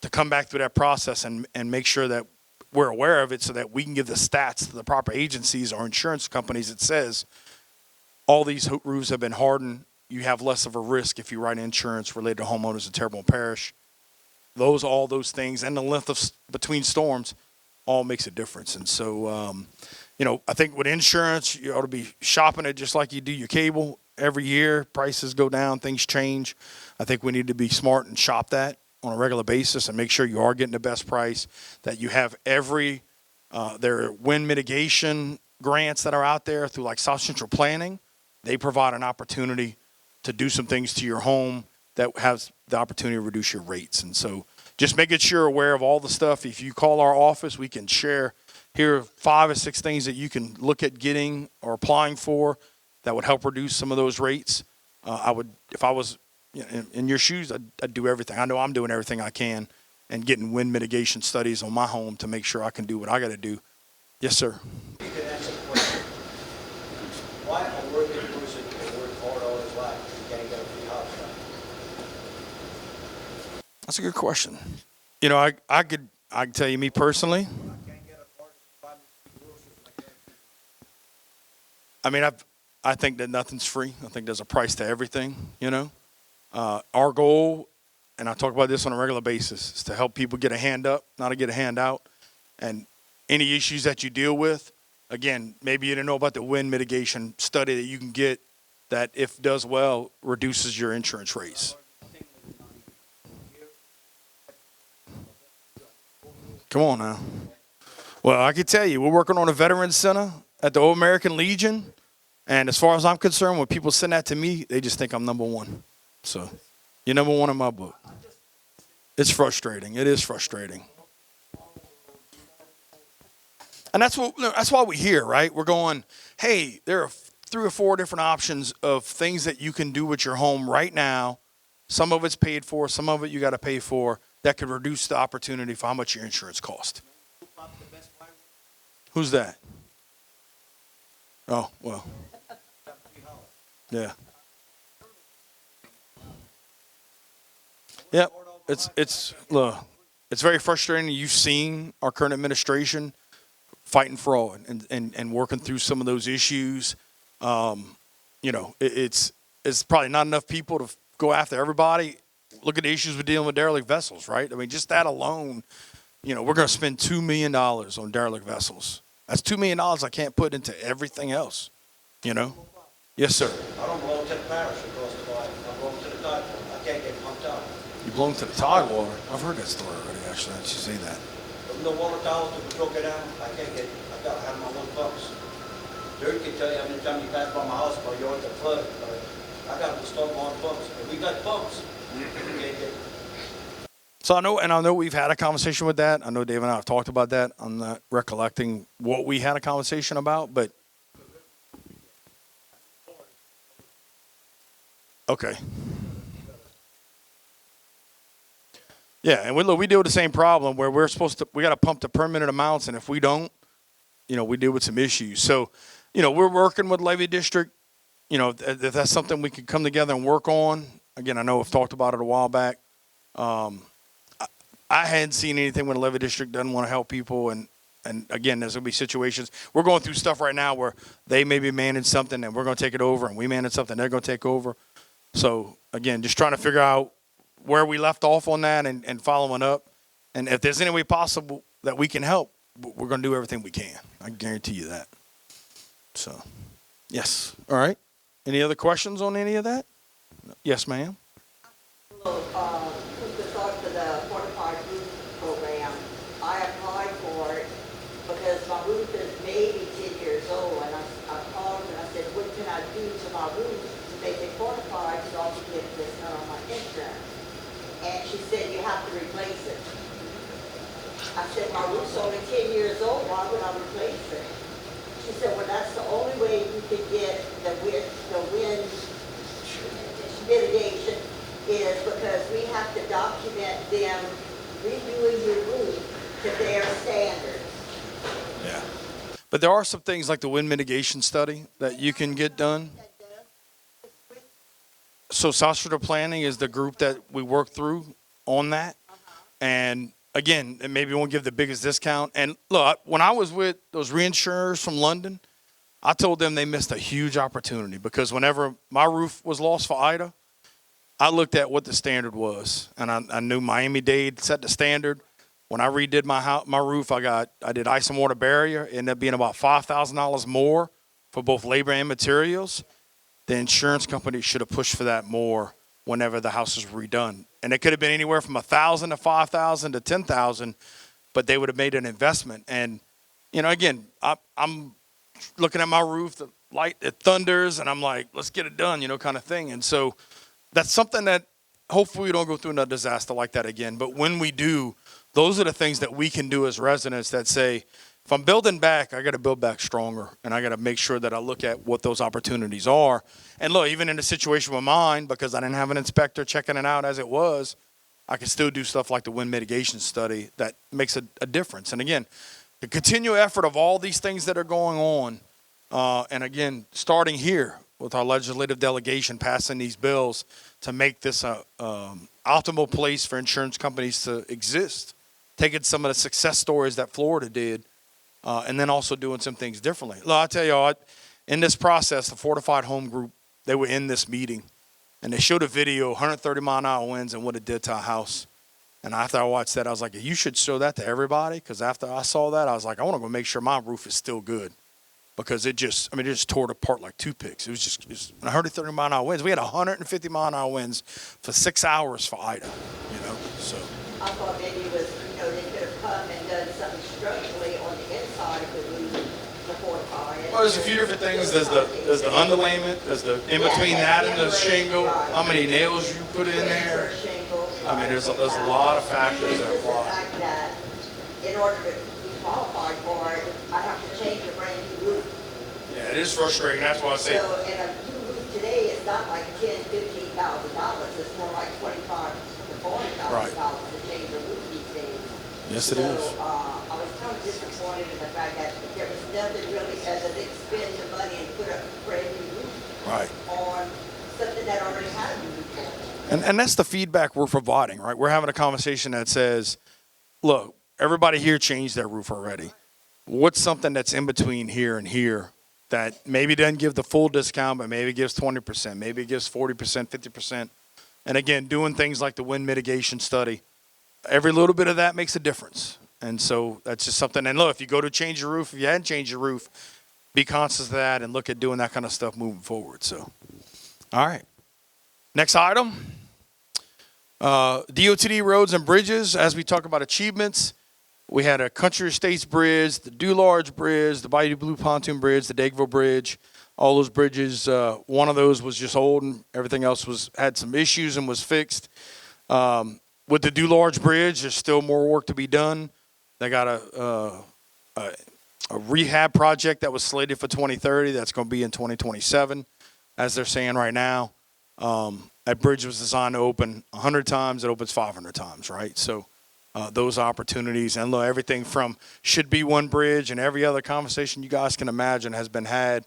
To come back through that process and make sure that we're aware of it so that we can give the stats to the proper agencies or insurance companies that says all these roofs have been hardened. You have less of a risk if you write insurance related to homeowners in Terrebonne Parish. All those things, and the length of between storms all makes a difference. And so, you know, I think with insurance, you ought to be shopping it just like you do your cable. Every year, prices go down, things change. I think we need to be smart and shop that on a regular basis and make sure you are getting the best price, that you have there are wind mitigation grants that are out there through like South Central Planning. They provide an opportunity to do some things to your home that has the opportunity to reduce your rates. And so just making sure you're aware of all the stuff. If you call our office, we can share here 5 or 6 things that you can look at getting or applying for that would help reduce some of those rates. If I was in your shoes, I'd do everything. I know I'm doing everything I can and getting wind mitigation studies on my home to make sure I can do what I got to do. Yes, sir. You can answer the question. Why a working person can work hard all his life and can't get a free house? That's a good question. You know, I could tell you, me personally. I mean, I think that nothing's free. I think there's a price to everything, you know. Our goal, and I talk about this on a regular basis, is to help people get a hand up, not to get a hand out. And any issues that you deal with, again, maybe you didn't know about the wind mitigation study that you can get that, if does well, reduces your insurance rates. Come on now. Well, I can tell you, we're working on a veterans center at the Old American Legion. And as far as I'm concerned, when people send that to me, they just think I'm number one. So you're number one in my book. It's frustrating. It is frustrating. And that's why we're here, right? We're going, hey, there are 3 or 4 different options of things that you can do with your home right now. Some of it's paid for, some of it you got to pay for, that could reduce the opportunity for how much your insurance costs. Who's that? Oh, well. Yeah. Yep. It's very frustrating. You've seen our current administration fighting fraud and working through some of those issues. You know, it's probably not enough people to go after everybody. Look at the issues we're dealing with derelict vessels, right? I mean, just that alone, you know, we're going to spend $2 million on derelict vessels. That's $2 million I can't put into everything else, you know? Yes, sir. I don't belong to the parish across the line. I belong to the Townhall. I can't get pumped out. You belong to the Tidewater. I've heard that story already, actually. I should say that. From the water towers to the broken down, I can't get, I gotta have my own pumps. Dirt can tell you how many times you pass by my house, my yard's a flood. I gotta start my own pumps. If we got pumps, we can't get. So I know we've had a conversation with that. I know Dave and I have talked about that. I'm not recollecting what we had a conversation about, but okay. Yeah, and we deal with the same problem where we got to pump the permanent amounts, and if we don't, you know, we deal with some issues. So, you know, we're working with Levy District. You know, if that's something we could come together and work on. Again, I know we've talked about it a while back. I hadn't seen anything when the Levy District doesn't want to help people, and again, there's going to be situations. We're going through stuff right now where they maybe manage something, and we're going to take it over, and we manage something, they're going to take over. So, again, just trying to figure out where we left off on that and following up. And if there's any way possible that we can help, we're going to do everything we can. I guarantee you that. So, yes. All right. Any other questions on any of that? Yes, ma'am. With regard to the fortified roof program, I applied for it because my roof is maybe 10 years old, and I called and I said, what can I do to my roof to make it fortified so I can get this on my insurance? And she said, you have to replace it. I said, my roof's only 10 years old, why would I replace it? She said, well, that's the only way you can get the wind mitigation is because we have to document them redoing your roof to their standards. Yeah. But there are some things like the wind mitigation study that you can get done. So South Shore Planning is the group that we work through on that. And again, maybe we won't give the biggest discount. And look, when I was with those reinsurers from London, I told them they missed a huge opportunity because whenever my roof was lost for Ida, I looked at what the standard was, and I knew Miami-Dade set the standard. When I redid my roof, I did ice and water barrier. It ended up being about $5,000 more for both labor and materials. The insurance company should have pushed for that more whenever the house was redone. And it could have been anywhere from $1,000 to $5,000 to $10,000, but they would have made an investment. And, you know, again, I'm looking at my roof, the light, it thunders, and I'm like, let's get it done, you know, kind of thing. And so that's something that hopefully we don't go through another disaster like that again. But when we do, those are the things that we can do as residents that say, if I'm building back, I got to build back stronger. And I got to make sure that I look at what those opportunities are. And look, even in a situation with mine, because I didn't have an inspector checking it out as it was, I can still do stuff like the wind mitigation study that makes a difference. And again, the continual effort of all these things that are going on, and again, starting here with our legislative delegation passing these bills to make this a optimal place for insurance companies to exist, taking some of the success stories that Florida did, and then also doing some things differently. Look, I'll tell you, in this process, the Fortified Home Group, they were in this meeting, and they showed a video, 130-mile-an-hour winds and what it did to our house. And after I watched that, I was like, you should show that to everybody, because after I saw that, I was like, I want to go make sure my roof is still good, because it just tore it apart like toothpicks. It was 130-mile-an-hour winds. We had 150-mile-an-hour winds for 6 hours for Ida, so. I thought maybe it was, they could have come and done something structurally on the inside of the roof before fire. Well, there's a few different things. There's the underlayment. There's the in between that and the shingle. How many nails you put in there? I mean, there's a lot of factors that apply. The fact that in order to be qualified for it, I have to change a brand new roof. Yeah, it is frustrating. That's why I say. So, and a new roof today is not like $10,000, $15,000. It's more like $25,000 to $40,000 to change a roof these days. Yes, it is. So, I was kind of disappointed in the fact that there was nothing really as an expend the money and put a brand new roof on something that already had a new roof on it. And that's the feedback we're providing, right? We're having a conversation that says, look, everybody here changed their roof already. What's something that's in between here and here that maybe doesn't give the full discount, but maybe gives 20%, maybe it gives 40%, 50%. And again, doing things like the wind mitigation study, every little bit of that makes a difference. And so that's just something. And look, if you go to change your roof, if you hadn't changed your roof, be conscious of that and look at doing that kind of stuff moving forward. So, all right. Next item. DOTD roads and bridges. As we talk about achievements, we had a Country Estates Bridge, the Dularge Bridge, the Bayou Blue Pontoon Bridge, the Dageville Bridge. All those bridges, one of those was just old and everything else had some issues and was fixed. With the Dularge Bridge, there's still more work to be done. They got a rehab project that was slated for 2030 that's going to be in 2027, as they're saying right now. That bridge was designed to open 100 times. It opens 500 times, right? So those opportunities. And look, everything from should be one bridge and every other conversation you guys can imagine has been had.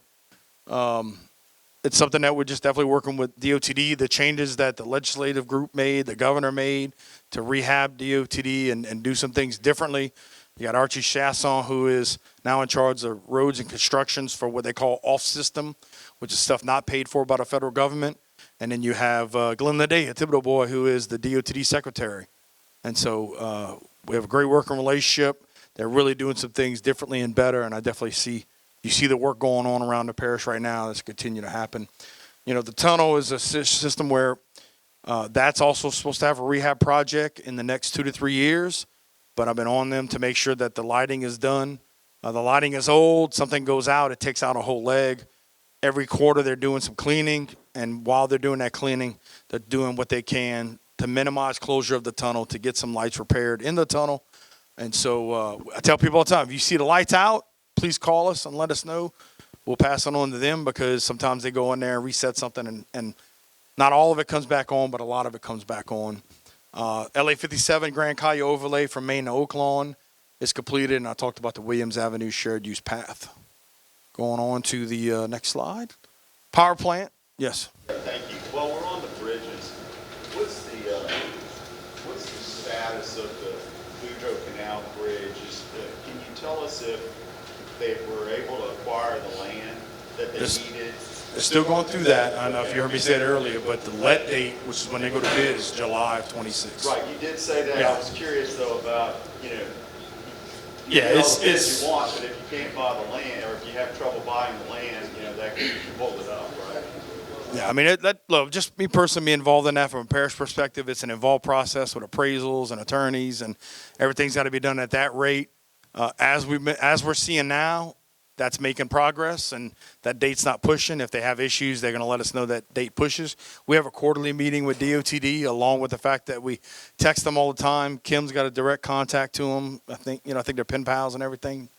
It's something that we're just definitely working with DOTD, the changes that the legislative group made, the governor made to rehab DOTD and do some things differently. You got Archie Chasson, who is now in charge of roads and constructions for what they call off-system, which is stuff not paid for by the federal government. And then you have Glenn Leday, a Thibodeau boy, who is the DOTD secretary. And so we have a great working relationship. They're really doing some things differently and better, and I definitely see the work going on around the parish right now that's continue to happen. The tunnel is a system where that's also supposed to have a rehab project in the next 2 to 3 years, but I've been on them to make sure that the lighting is done. The lighting is old. Something goes out, it takes out a whole leg. Every quarter they're doing some cleaning, and while they're doing that cleaning, they're doing what they can to minimize closure of the tunnel, to get some lights repaired in the tunnel. And so I tell people all the time, if you see the lights out, please call us and let us know. We'll pass it on to them, because sometimes they go in there and reset something, and not all of it comes back on, but a lot of it comes back on. LA 57 Grand Cayo overlay from Maine to Oaklawn is completed, and I talked about the Williams Avenue shared use path. Going on to the next slide. Power plant. Yes. Thank you. Well, we're on the bridges. What's the status of the Boudreaux Canal Bridge? Can you tell us if they were able to acquire the land that they needed? They're still going through that. I don't know if you heard me say it earlier, but the let date, which is when they go to bid, is July of 26. Right. You did say that. Yeah. I was curious though about Yeah, it's you want, but if you can't buy the land, or if you have trouble buying the land, that could hold it up, right? Yeah, I mean, look, just me personally being involved in that from a parish perspective, it's an involved process with appraisals and attorneys, and everything's got to be done at that rate. As we're seeing now, that's making progress, and that date's not pushing. If they have issues, they're going to let us know that date pushes. We have a quarterly meeting with DOTD, along with the fact that we text them all the time. Kim's got a direct contact to them. I think they're pen pals and everything.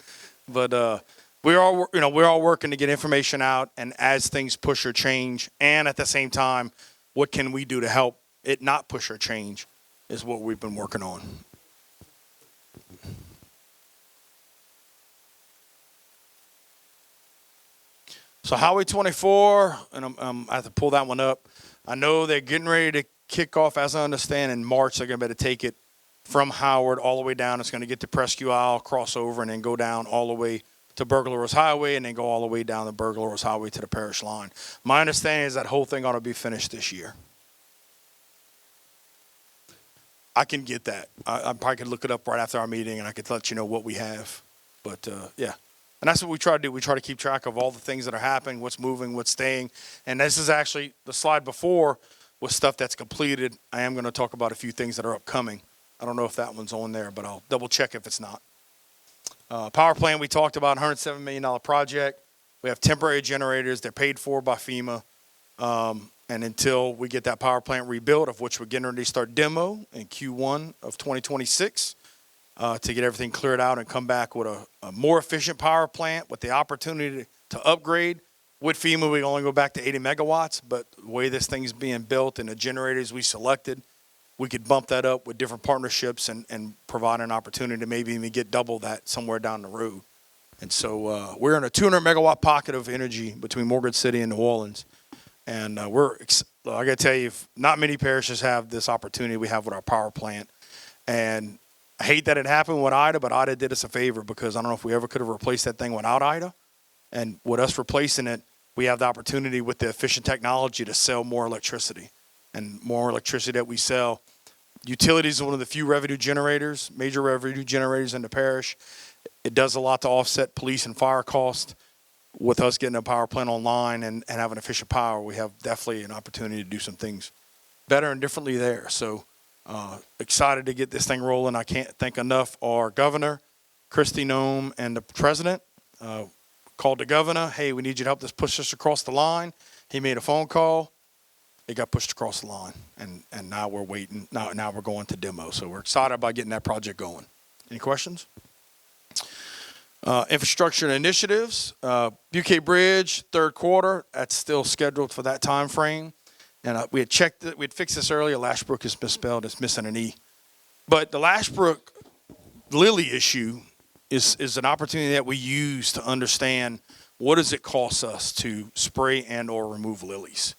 But we're all working to get information out, and as things push or change, and at the same time, what can we do to help it not push or change? is what we've been working on. So Highway 24, and I have to pull that one up. I know they're getting ready to kick off, as I understand, in March. They're going to be able to take it from Howard all the way down. It's going to get to Presque Isle, cross over, and then go down all the way to Burglar Highway, and then go all the way down the Burglar Highway to the parish line. My understanding is that whole thing ought to be finished this year. I can get that. I probably could look it up right after our meeting, and I could let you know what we have. But, yeah. And that's what we try to do. We try to keep track of all the things that are happening, what's moving, what's staying. And this is actually the slide before was stuff that's completed. I am going to talk about a few things that are upcoming. I don't know if that one's on there, but I'll double check if it's not. Power plant, we talked about, $107 million project. We have temporary generators. They're paid for by FEMA. And until we get that power plant rebuilt, of which we're getting ready to start demo in Q1 of 2026, to get everything cleared out and come back with a more efficient power plant with the opportunity to upgrade. With FEMA, we only go back to 80 megawatts, but the way this thing's being built and the generators we selected, we could bump that up with different partnerships and provide an opportunity to maybe even get double that somewhere down the road. And so we're in a 200 megawatt pocket of energy between Morgan City and New Orleans. And I got to tell you, not many parishes have this opportunity we have with our power plant. And I hate that it happened with Ida, but Ida did us a favor, because I don't know if we ever could have replaced that thing without Ida. And with us replacing it, we have the opportunity with the efficient technology to sell more electricity. And more electricity that we sell. Utilities is one of the few revenue generators, major revenue generators in the parish. It does a lot to offset police and fire costs. With us getting a power plant online and having efficient power, we have definitely an opportunity to do some things better and differently there. So excited to get this thing rolling. I can't thank enough our governor, Kristi Noem, and the president. Called the governor, hey, we need you to help us push this across the line. He made a phone call. It got pushed across the line. And now we're waiting. Now we're going to demo. So we're excited about getting that project going. Any questions? Infrastructure initiatives, UK Bridge, third quarter. That's still scheduled for that time frame. And we had checked it. We had fixed this earlier. Lashbrook is misspelled. It's missing an E. But the Lashbrook Lily issue is an opportunity that we use to understand what does it cost us to spray and or remove lilies.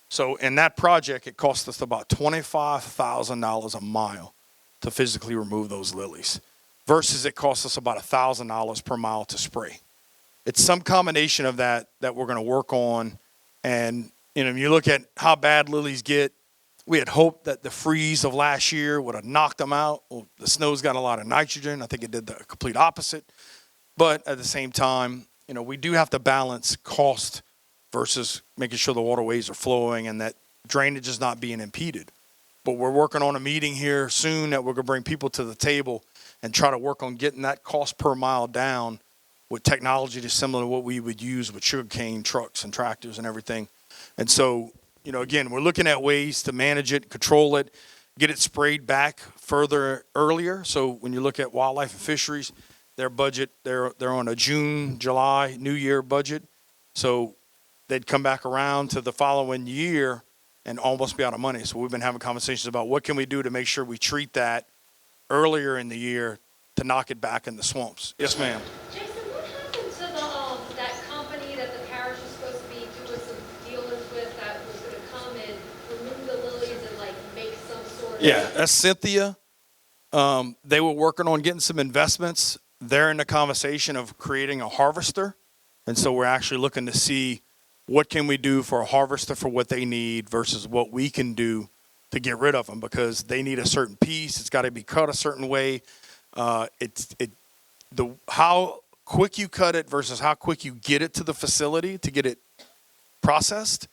So in that project, it cost us about $25,000 a mile to physically remove those lilies, versus it costs us about $1,000 per mile to spray. It's some combination of that we're going to work on. And, when you look at how bad lilies get, we had hoped that the freeze of last year would have knocked them out. Well, the snow's got a lot of nitrogen. I think it did the complete opposite. But at the same time, we do have to balance cost versus making sure the waterways are flowing and that drainage is not being impeded. But we're working on a meeting here soon that we're going to bring people to the table and try to work on getting that cost per mile down with technology that's similar to what we would use with sugarcane trucks and tractors and everything. And so, again, we're looking at ways to manage it, control it, get it sprayed back further earlier. So when you look at wildlife and fisheries, their budget, they're on a June, July, New Year budget. So they'd come back around to the following year and almost be out of money. So we've been having conversations about what can we do to make sure we treat that earlier in the year to knock it back in the swamps. Yes, ma'am. Jason, what happened to that company that the parish was supposed to be doing some dealings with that was going to come and remove the lilies and make some sort of... Yeah, that's Cynthia. They were working on getting some investments. They're in the conversation of creating a harvester. And so we're actually looking to see what can we do for a harvester for what they need versus what we can do to get rid of them, because they need a certain piece. It's got to be cut a certain way. How quick you cut it versus how quick you get it to the facility to get it processed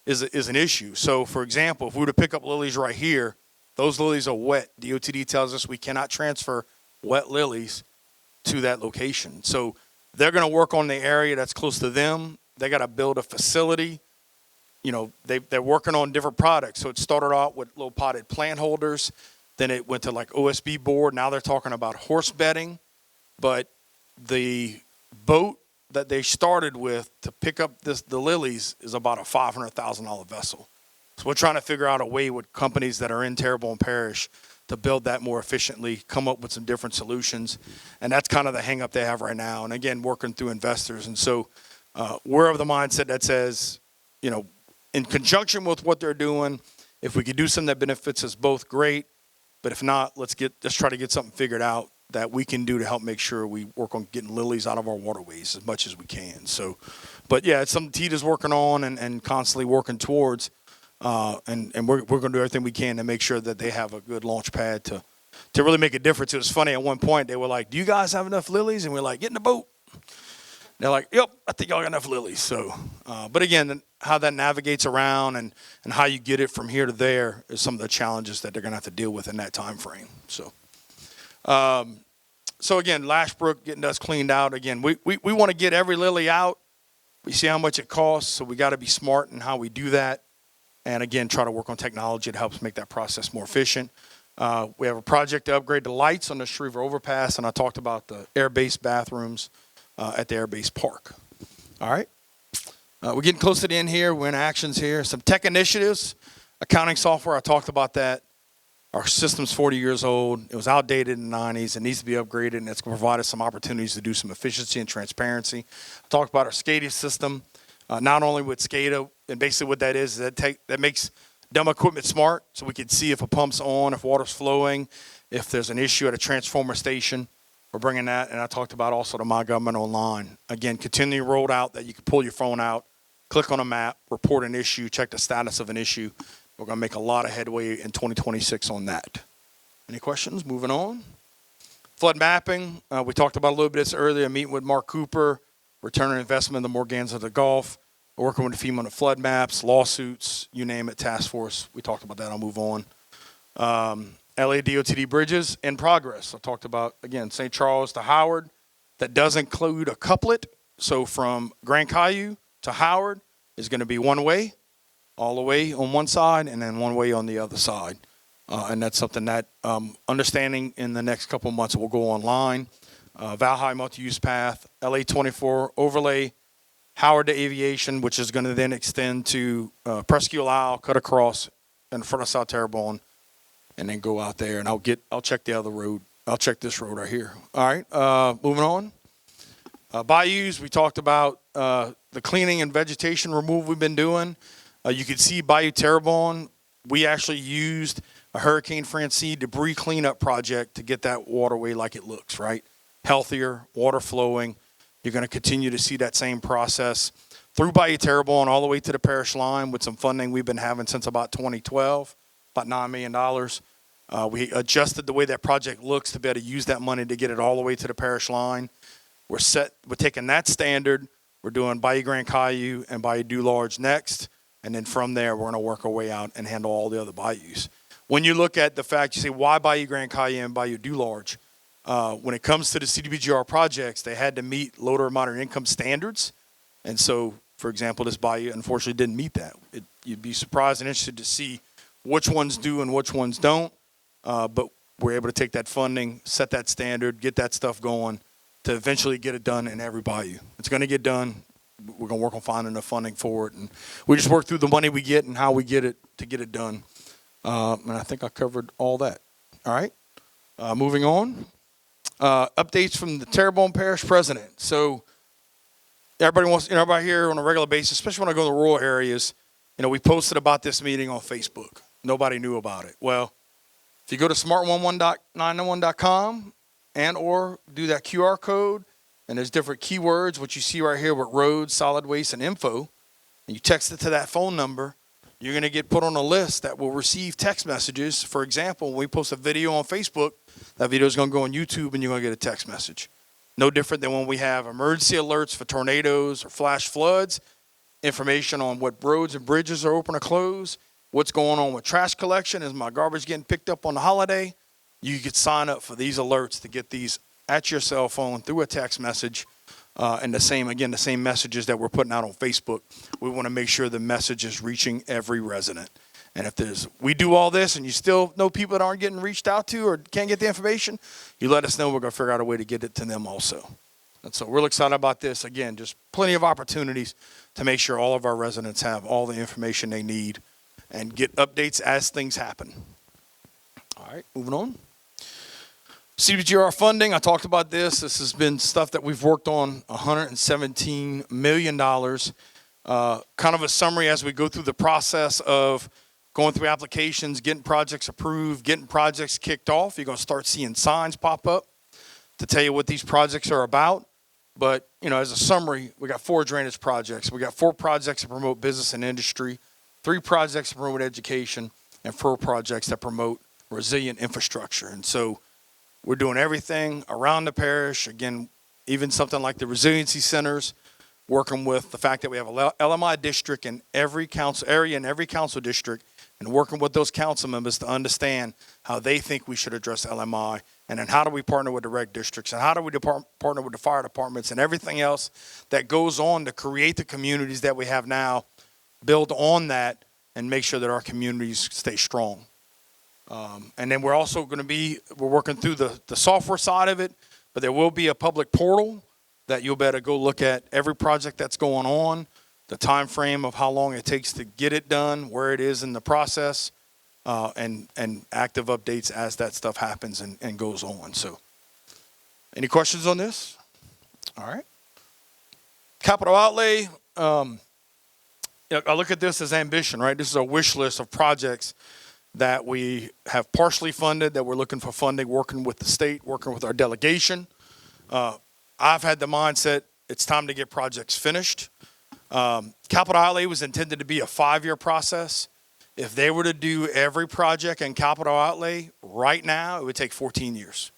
is an issue. So, for example, if we were to pick up lilies right here, those lilies are wet. DOTD tells us we cannot transfer wet lilies to that location. So they're going to work on the area that's close to them. They got to build a facility. They're working on different products. So it started out with little potted plant holders. Then it went to OSB board. Now they're talking about horse bedding. But the boat that they started with to pick up the lilies is about a $500,000 vessel. So we're trying to figure out a way with companies that are in Terrebonne Parish to build that more efficiently, come up with some different solutions. And that's kind of the hang up they have right now. And again, working through investors. And so we're of the mindset that says, you know, in conjunction with what they're doing, if we could do something that benefits us both, great. But if not, let's try to get something figured out that we can do to help make sure we work on getting lilies out of our waterways as much as we can. So, but yeah, it's something TEDA's working on and constantly working towards. And we're going to do everything we can to make sure that they have a good launch pad to really make a difference. It was funny, at one point they were like, do you guys have enough lilies? And we're like, get in the boat. They're like, yep, I think y'all got enough lilies. So, but again, how that navigates around and how you get it from here to there is some of the challenges that they're going to have to deal with in that time frame. So, so again, Lashbrook getting us cleaned out. Again, we want to get every lily out. We see how much it costs, so we got to be smart in how we do that. And again, try to work on technology that helps make that process more efficient. We have a project to upgrade the lights on the Shriever Overpass, and I talked about the air-based bathrooms at the Air Base Park. All right. We're getting close to the end here. We're in actions here. Some tech initiatives. Accounting software, I talked about that. Our system's 40 years old. It was outdated in the 90s. It needs to be upgraded, and it's going to provide us some opportunities to do some efficiency and transparency. I talked about our SCADA system, not only with SCADA, and basically what that is, that makes dumb equipment smart, so we can see if a pump's on, if water's flowing, if there's an issue at a transformer station. We're bringing that, and I talked about also the My Government Online. Again, continually rolled out that you can pull your phone out, click on a map, report an issue, check the status of an issue. We're going to make a lot of headway in 2026 on that. Any questions? Moving on. Flood mapping. We talked about a little bit of this earlier, meeting with Mark Cooper, return on investment in the Morgans of the Gulf, working with the FEMA on the flood maps, lawsuits, you name it, task force. We talked about that. I'll move on. LA DOTD bridges in progress. I talked about, again, St. Charles to Howard. That does include a couplet. So from Grand Caillou to Howard is going to be one way, all the way on one side, and then one way on the other side. And that's something that, understanding in the next couple of months, will go online. Valhalla multi-use path, LA 24 overlay, Howard to Aviation, which is going to then extend to Presque Isle, cut across in front of South Terrebonne, and then go out there. And I'll check the other road. I'll check this road right here. All right, moving on. Bayous, we talked about the cleaning and vegetation removal we've been doing. You can see Bayou Terrebonne. We actually used a Hurricane Francine debris cleanup project to get that waterway like it looks, right? Healthier, water flowing. You're going to continue to see that same process through Bayou Terrebonne all the way to the parish line with some funding we've been having since about 2012, about $9 million. We adjusted the way that project looks to be able to use that money to get it all the way to the parish line. We're taking that standard. We're doing Bayou Grand Caillou and Bayou Du Large next. And then from there, we're going to work our way out and handle all the other bayous. When you look at the fact, you say, why Bayou Grand Caillou and Bayou Du Large? When it comes to the CDBGR projects, they had to meet low to moderate income standards. And so, for example, this bayou unfortunately didn't meet that. You'd be surprised and interested to see which ones do and which ones don't. But we're able to take that funding, set that standard, get that stuff going to eventually get it done in every bayou. It's going to get done. We're going to work on finding the funding for it. And we just work through the money we get and how we get it to get it done. And I think I covered all that. All right. Moving on. Updates from the Terrebonne Parish president. So everybody here on a regular basis, especially when I go to the rural areas, we posted about this meeting on Facebook. Nobody knew about it. Well, if you go to smart11.991.com and or do that QR code, and there's different keywords, what you see right here with roads, solid waste, and info, and you text it to that phone number, you're going to get put on a list that will receive text messages. For example, when we post a video on Facebook, that video is going to go on YouTube, and you're going to get a text message. No different than when we have emergency alerts for tornadoes or flash floods, information on what roads and bridges are open or closed, what's going on with trash collection, is my garbage getting picked up on the holiday. You could sign up for these alerts to get these at your cell phone through a text message, and the same messages that we're putting out on Facebook. We want to make sure the message is reaching every resident. And if we do all this and you still know people that aren't getting reached out to or can't get the information, you let us know. We're going to figure out a way to get it to them also. And so we're really excited about this. Again, just plenty of opportunities to make sure all of our residents have all the information they need and get updates as things happen. All right, moving on. CBGR funding, I talked about this. This has been stuff that we've worked on, $117 million. Kind of a summary as we go through the process of going through applications, getting projects approved, getting projects kicked off. You're going to start seeing signs pop up to tell you what these projects are about. But, you know, as a summary, we got 4 drainage projects. We got 4 projects to promote business and industry, 3 projects to promote education, and 4 projects that promote resilient infrastructure. And so we're doing everything around the parish. Again, even something like the resiliency centers, working with the fact that we have a LMI district in every council area in every council district, and working with those council members to understand how they think we should address LMI, and then how do we partner with the rec districts, and how do we partner with the fire departments and everything else that goes on to create the communities that we have now, build on that, and make sure that our communities stay strong. And then we're also going to we're working through the software side of it, but there will be a public portal that you'll better go look at every project that's going on, the time frame of how long it takes to get it done, where it is in the process, and active updates as that stuff happens and goes on. So any questions on this? All right. Capital outlay. I look at this as ambition, right? This is a wish list of projects that we have partially funded, that we're looking for funding, working with the state, working with our delegation. I've had the mindset it's time to get projects finished. Capital outlay was intended to be a 5-year process. If they were to do every project in capital outlay right now, it would take 14 years.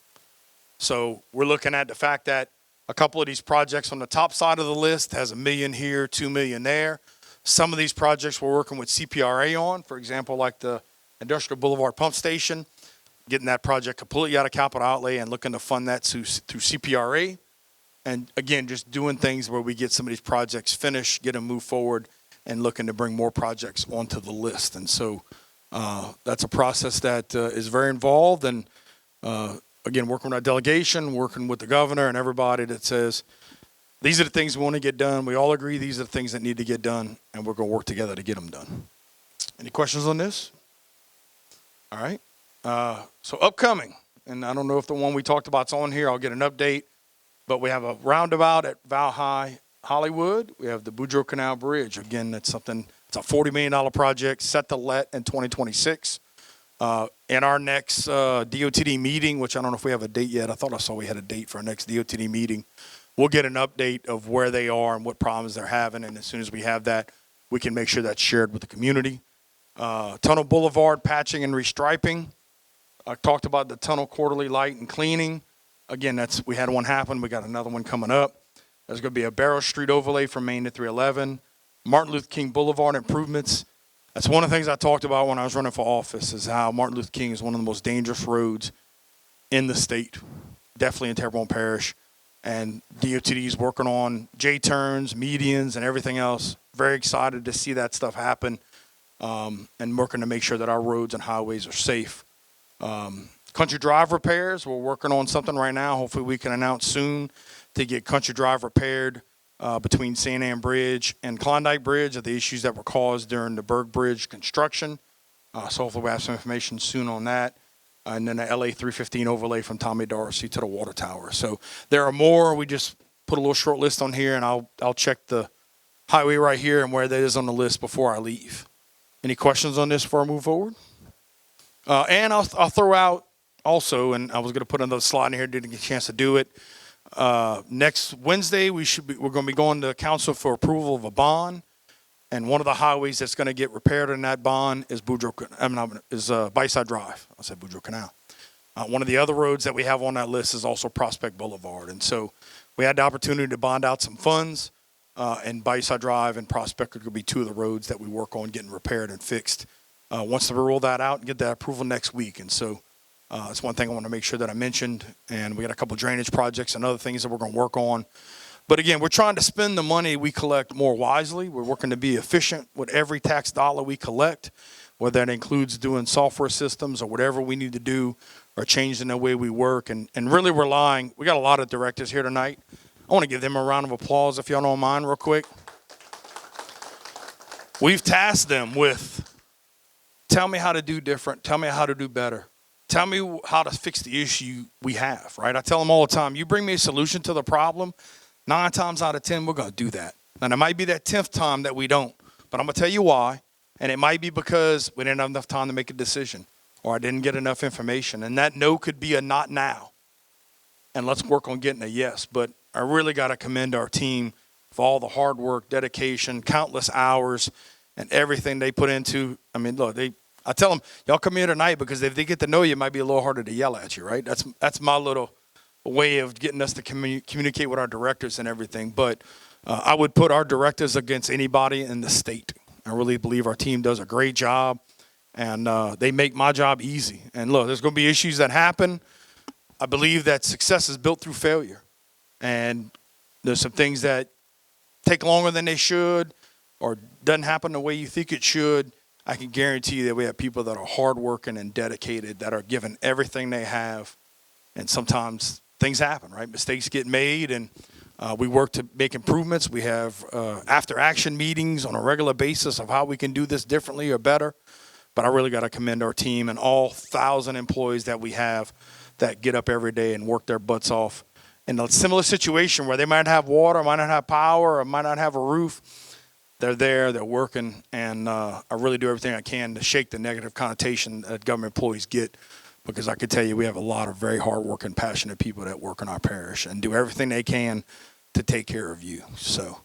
So we're looking at the fact that a couple of these projects on the top side of the list has $1 million here, $2 million there. Some of these projects we're working with CPRA on, for example, like the Industrial Boulevard Pump Station, getting that project completely out of capital outlay and looking to fund that through CPRA. And again, just doing things where we get some of these projects finished, get them moved forward, and looking to bring more projects onto the list. And so that's a process that is very involved. And again, working with our delegation, working with the governor and everybody that says, these are the things we want to get done. We all agree these are the things that need to get done, and we're going to work together to get them done. Any questions on this? All right. So upcoming, and I don't know if the one we talked about is on here. I'll get an update. But we have a roundabout at Val High, Hollywood. We have the Boudreaux Canal Bridge. Again, that's something, it's a $40 million project set to let in 2026. In our next DOTD meeting, which I don't know if we have a date yet. I thought I saw we had a date for our next DOTD meeting. We'll get an update of where they are and what problems they're having. And as soon as we have that, we can make sure that's shared with the community. Tunnel Boulevard patching and restriping. I talked about the tunnel quarterly light and cleaning. Again, we had one happen. We got another one coming up. There's going to be a Barrow Street overlay from Main to 311. Martin Luther King Boulevard improvements. That's one of the things I talked about when I was running for office, is how Martin Luther King is one of the most dangerous roads in the state, definitely in Terrebonne Parish. And DOTD is working on J-turns, medians, and everything else. Very excited to see that stuff happen, and working to make sure that our roads and highways are safe. Country Drive repairs, we're working on something right now. Hopefully we can announce soon to get Country Drive repaired between St. Anne Bridge and Klondike Bridge, of the issues that were caused during the Berg Bridge construction. So hopefully we'll have some information soon on that. And then the LA 315 overlay from Tommy Darcy to the water tower. So there are more. We just put a little short list on here, and I'll check the highway right here and where that is on the list before I leave. Any questions on this before I move forward? And I'll throw out also, and I was going to put another slide in here, didn't get a chance to do it. Next Wednesday, we're going to be going to council for approval of a bond, and one of the highways that's going to get repaired in that bond is Byside Drive. I said Boudreaux Canal. One of the other roads that we have on that list is also Prospect Boulevard, and so we had the opportunity to bond out some funds, and Byside Drive and Prospect are going to be 2 of the roads that we work on getting repaired and fixed. Once we roll that out and get that approval next week, and so that's one thing I want to make sure that I mentioned. And we got a couple drainage projects and other things that we're going to work on. But again, we're trying to spend the money we collect more wisely. We're working to be efficient with every tax dollar we collect, whether that includes doing software systems or whatever we need to do, or changing the way we work, and really relying. We got a lot of directors here tonight. I want to give them a round of applause, if y'all don't mind, real quick. We've tasked them with, tell me how to do different, tell me how to do better. tell me how to fix the issue we have, right? I tell them all the time, you bring me a solution to the problem, 9 times out of 10, we're going to do that. And it might be that 10th time that we don't, but I'm going to tell you why. And it might be because we didn't have enough time to make a decision, or I didn't get enough information. And that no could be a not now. And let's work on getting a yes. But I really got to commend our team for all the hard work, dedication, countless hours, and everything they put into. I mean, look, I tell them, y'all come here tonight because if they get to know you, it might be a little harder to yell at you, right? That's my little way of getting us to communicate with our directors and everything. But I would put our directors against anybody in the state. I really believe our team does a great job, and they make my job easy. And look, there's going to be issues that happen. I believe that success is built through failure. And there's some things that take longer than they should or doesn't happen the way you think it should. I can guarantee you that we have people that are hardworking and dedicated, that are giving everything they have. And sometimes things happen, right? Mistakes get made, and we work to make improvements. We have after-action meetings on a regular basis of how we can do this differently or better. But I really got to commend our team and all 1,000 employees that we have that get up every day and work their butts off. In a similar situation where they might not have water, might not have power, or might not have a roof, they're there, they're working, and I really do everything I can to shake the negative connotation that government employees get, because I can tell you we have a lot of very hardworking, passionate people that work in our parish and do everything they can to take care of you. So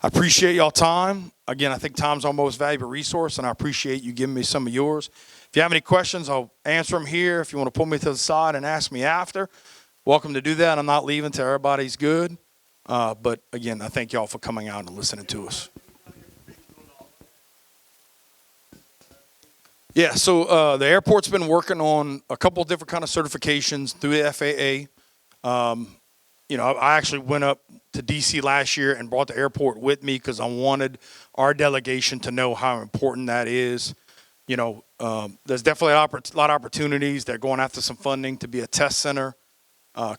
I appreciate y'all time. Again, I think time's our most valuable resource, and I appreciate you giving me some of yours. If you have any questions, I'll answer them here. If you want to pull me to the side and ask me after, welcome to do that. I'm not leaving till everybody's good. But again, I thank y'all for coming out and listening to us. Yeah, so the airport's been working on a couple of different kind of certifications through the FAA. I actually went up to D.C. last year and brought the airport with me because I wanted our delegation to know how important that is. There's definitely a lot of opportunities. They're going after some funding to be a test center.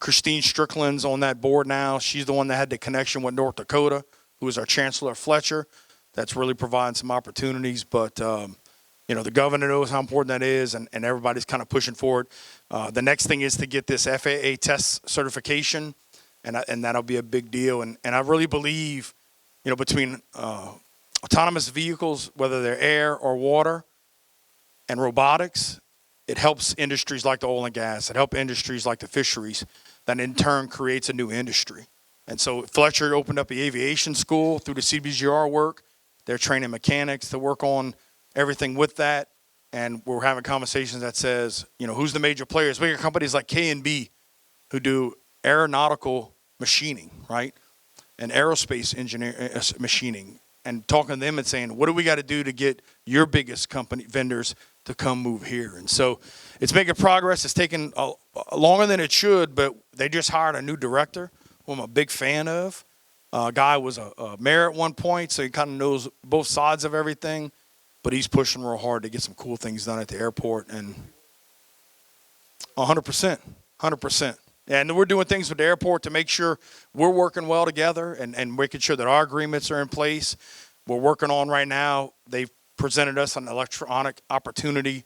Christine Strickland's on that board now. She's the one that had the connection with North Dakota, who is our Chancellor Fletcher. That's really providing some opportunities. But, the governor knows how important that is, and everybody's kind of pushing forward. The next thing is to get this FAA test certification, and that'll be a big deal. And I really believe, between autonomous vehicles, whether they're air or water, and robotics, it helps industries like the oil and gas. It helps industries like the fisheries. That in turn creates a new industry. And so Fletcher opened up the aviation school through the CBGR work. They're training mechanics to work on everything with that. And we're having conversations that says, who's the major players? We got companies like K&B who do aeronautical machining, right? And aerospace machining. And talking to them and saying, what do we got to do to get your biggest company vendors to come move here? And so it's making progress. It's taking longer than it should, but they just hired a new director, who I'm a big fan of. Guy was a mayor at one point, so he kind of knows both sides of everything, but he's pushing real hard to get some cool things done at the airport. And 100%. And we're doing things with the airport to make sure we're working well together and making sure that our agreements are in place. We're working on right now. They've presented us an electricity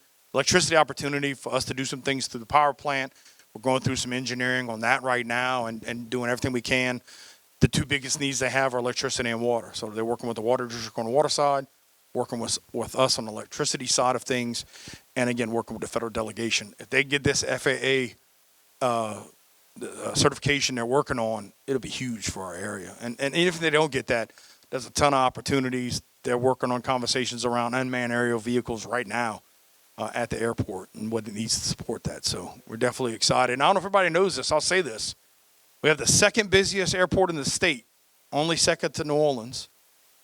opportunity for us to do some things through the power plant. We're going through some engineering on that right now and doing everything we can. The two biggest needs they have are electricity and water. So they're working with the water district on the water side, working with us on the electricity side of things, and again, working with the federal delegation. If they get this FAA certification they're working on, it'll be huge for our area. And even if they don't get that, there's a ton of opportunities. They're working on conversations around unmanned aerial vehicles right now at the airport and what it needs to support that. So we're definitely excited. And I don't know if everybody knows this. I'll say this. We have the second busiest airport in the state, only second to New Orleans,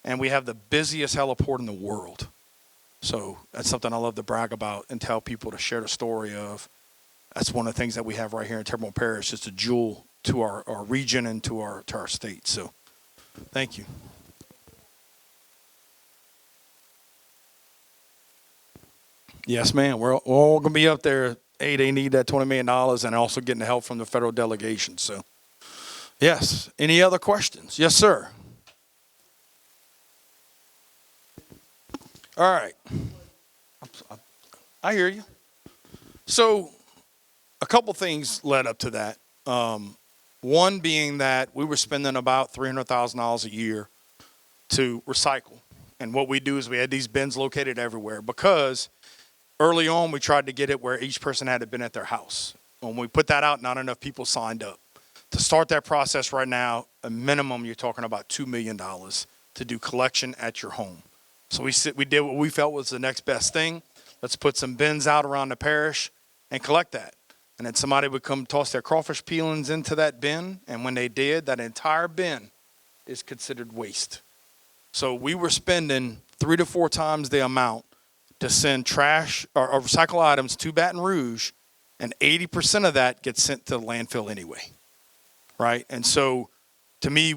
and we have the busiest heliport in the world. So that's something I love to brag about and tell people to share the story of. That's one of the things that we have right here in Terrebonne Parish. It's a jewel to our region and to our state. So thank you. Yes, ma'am. We're all going to be up there. Hey, they need that $20 million and also getting the help from the federal delegation. So, yes. Any other questions? Yes, sir. All right. I hear you. So a couple things led up to that. One being that we were spending about $300,000 a year to recycle. And what we do is we had these bins located everywhere because early on we tried to get it where each person had a bin at their house. When we put that out, not enough people signed up. To start that process right now, a minimum you're talking about $2 million to do collection at your home. So we did what we felt was the next best thing. Let's put some bins out around the parish and collect that. And then somebody would come toss their crawfish peelings into that bin. And when they did, that entire bin is considered waste. So we were spending 3 to 4 times the amount to send trash or recycle items to Baton Rouge. And 80% of that gets sent to the landfill anyway. Right? And so to me,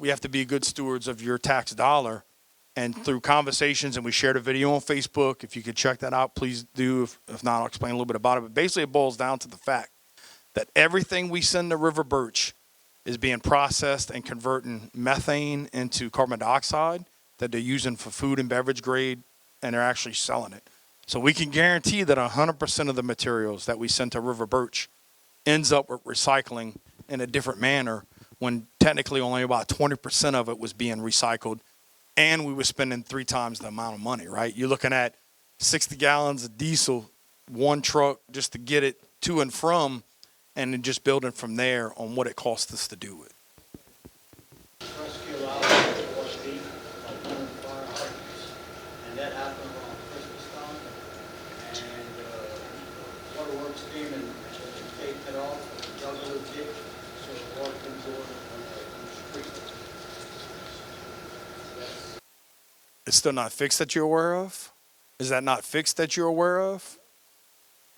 we have to be good stewards of your tax dollar. And through conversations, and we shared a video on Facebook. If you could check that out, please do. If not, I'll explain a little bit about it. But basically, it boils down to the fact that everything we send to River Birch is being processed and converting methane into carbon dioxide that they're using for food and beverage grade, and they're actually selling it. So we can guarantee that 100% of the materials that we send to River Birch ends up with recycling in a different manner when technically only about 20% of it was being recycled. And we were spending 3 times the amount of money, right? You're looking at 60 gallons of diesel, one truck just to get it to and from, and then just building from there on what it costs us to do it. Rescue out was deep, like 100 fire hydrants, and that happened around Christmas time. And waterworks came and taped it off, and dug a little ditch, so the water comes over on the street. It's still not fixed that you're aware of? Is that not fixed that you're aware of?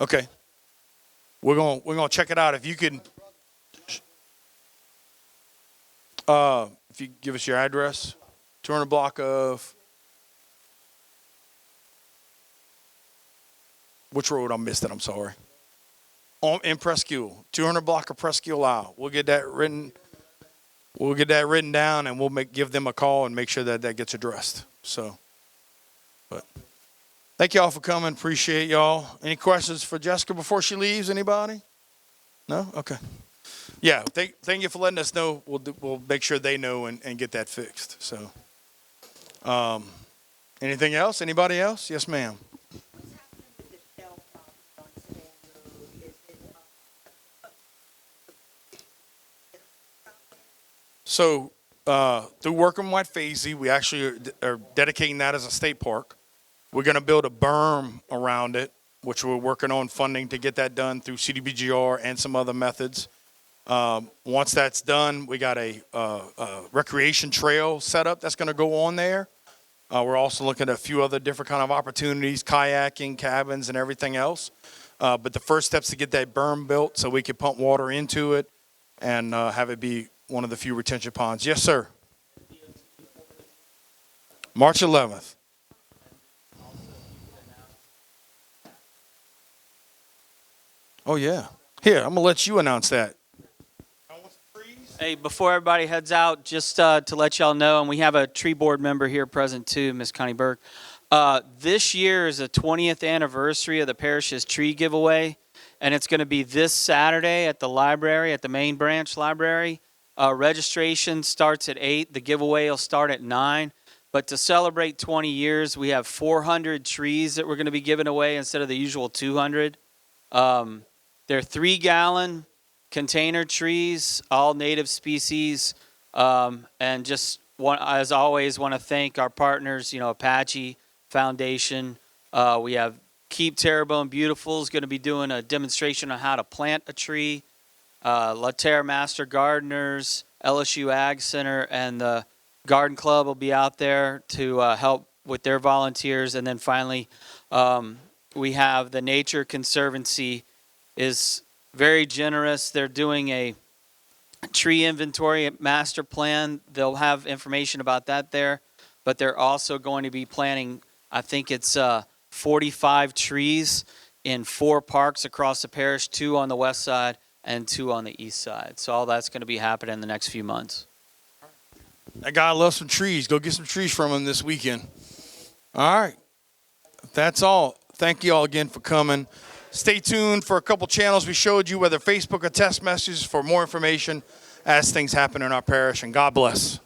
Okay. We're gonna check it out. If you can, if you give us your address, 200 block of which road? I missed it. I'm sorry. In Presque, 200 block of Presque Isle. We'll get that written. We'll get that written down, and we'll give them a call and make sure that that gets addressed. So, but thank y'all for coming. Appreciate y'all. Any questions for Jessica before she leaves? Anybody? No? Okay. Yeah. Thank you for letting us know. We'll make sure they know and get that fixed. So, anything else? Anybody else? Yes, ma'am. So, through working with FASE, we actually are dedicating that as a state park. We're going to build a berm around it, which we're working on funding to get that done through CDBGR and some other methods. Once that's done, we got a recreation trail set up that's going to go on there. We're also looking at a few other different kind of opportunities, kayaking, cabins, and everything else. But the first step's to get that berm built so we can pump water into it and have it be one of the few retention ponds. Yes, sir. March 11th. Oh, yeah. Here, I'm going to let you announce that. Hey, before everybody heads out, just to let y'all know, and we have a tree board member here present too, Miss Connie Burke. This year is the 20th anniversary of the parish's tree giveaway, and it's going to be this Saturday at the library, at the main branch library. Registration starts at 8. The giveaway will start at 9. But to celebrate 20 years, we have 400 trees that we're going to be giving away instead of the usual 200. They're 3-gallon container trees, all native species. And just as always, want to thank our partners, Apache Foundation. We have Keep Terrebonne Beautiful is going to be doing a demonstration on how to plant a tree. La Terre Master Gardeners, LSU Ag Center, and the Garden Club will be out there to help with their volunteers. And then finally, we have the Nature Conservancy is very generous. They're doing a tree inventory master plan. They'll have information about that there, but they're also going to be planting, I think it's 45 trees in 4 parks across the parish, 2 on the west side and 2 on the east side. So all that's going to be happening in the next few months. That guy loves some trees. Go get some trees from him this weekend. All right. That's all. Thank you all again for coming. Stay tuned for a couple channels we showed you, whether Facebook or text messages, for more information as things happen in our parish. And God bless.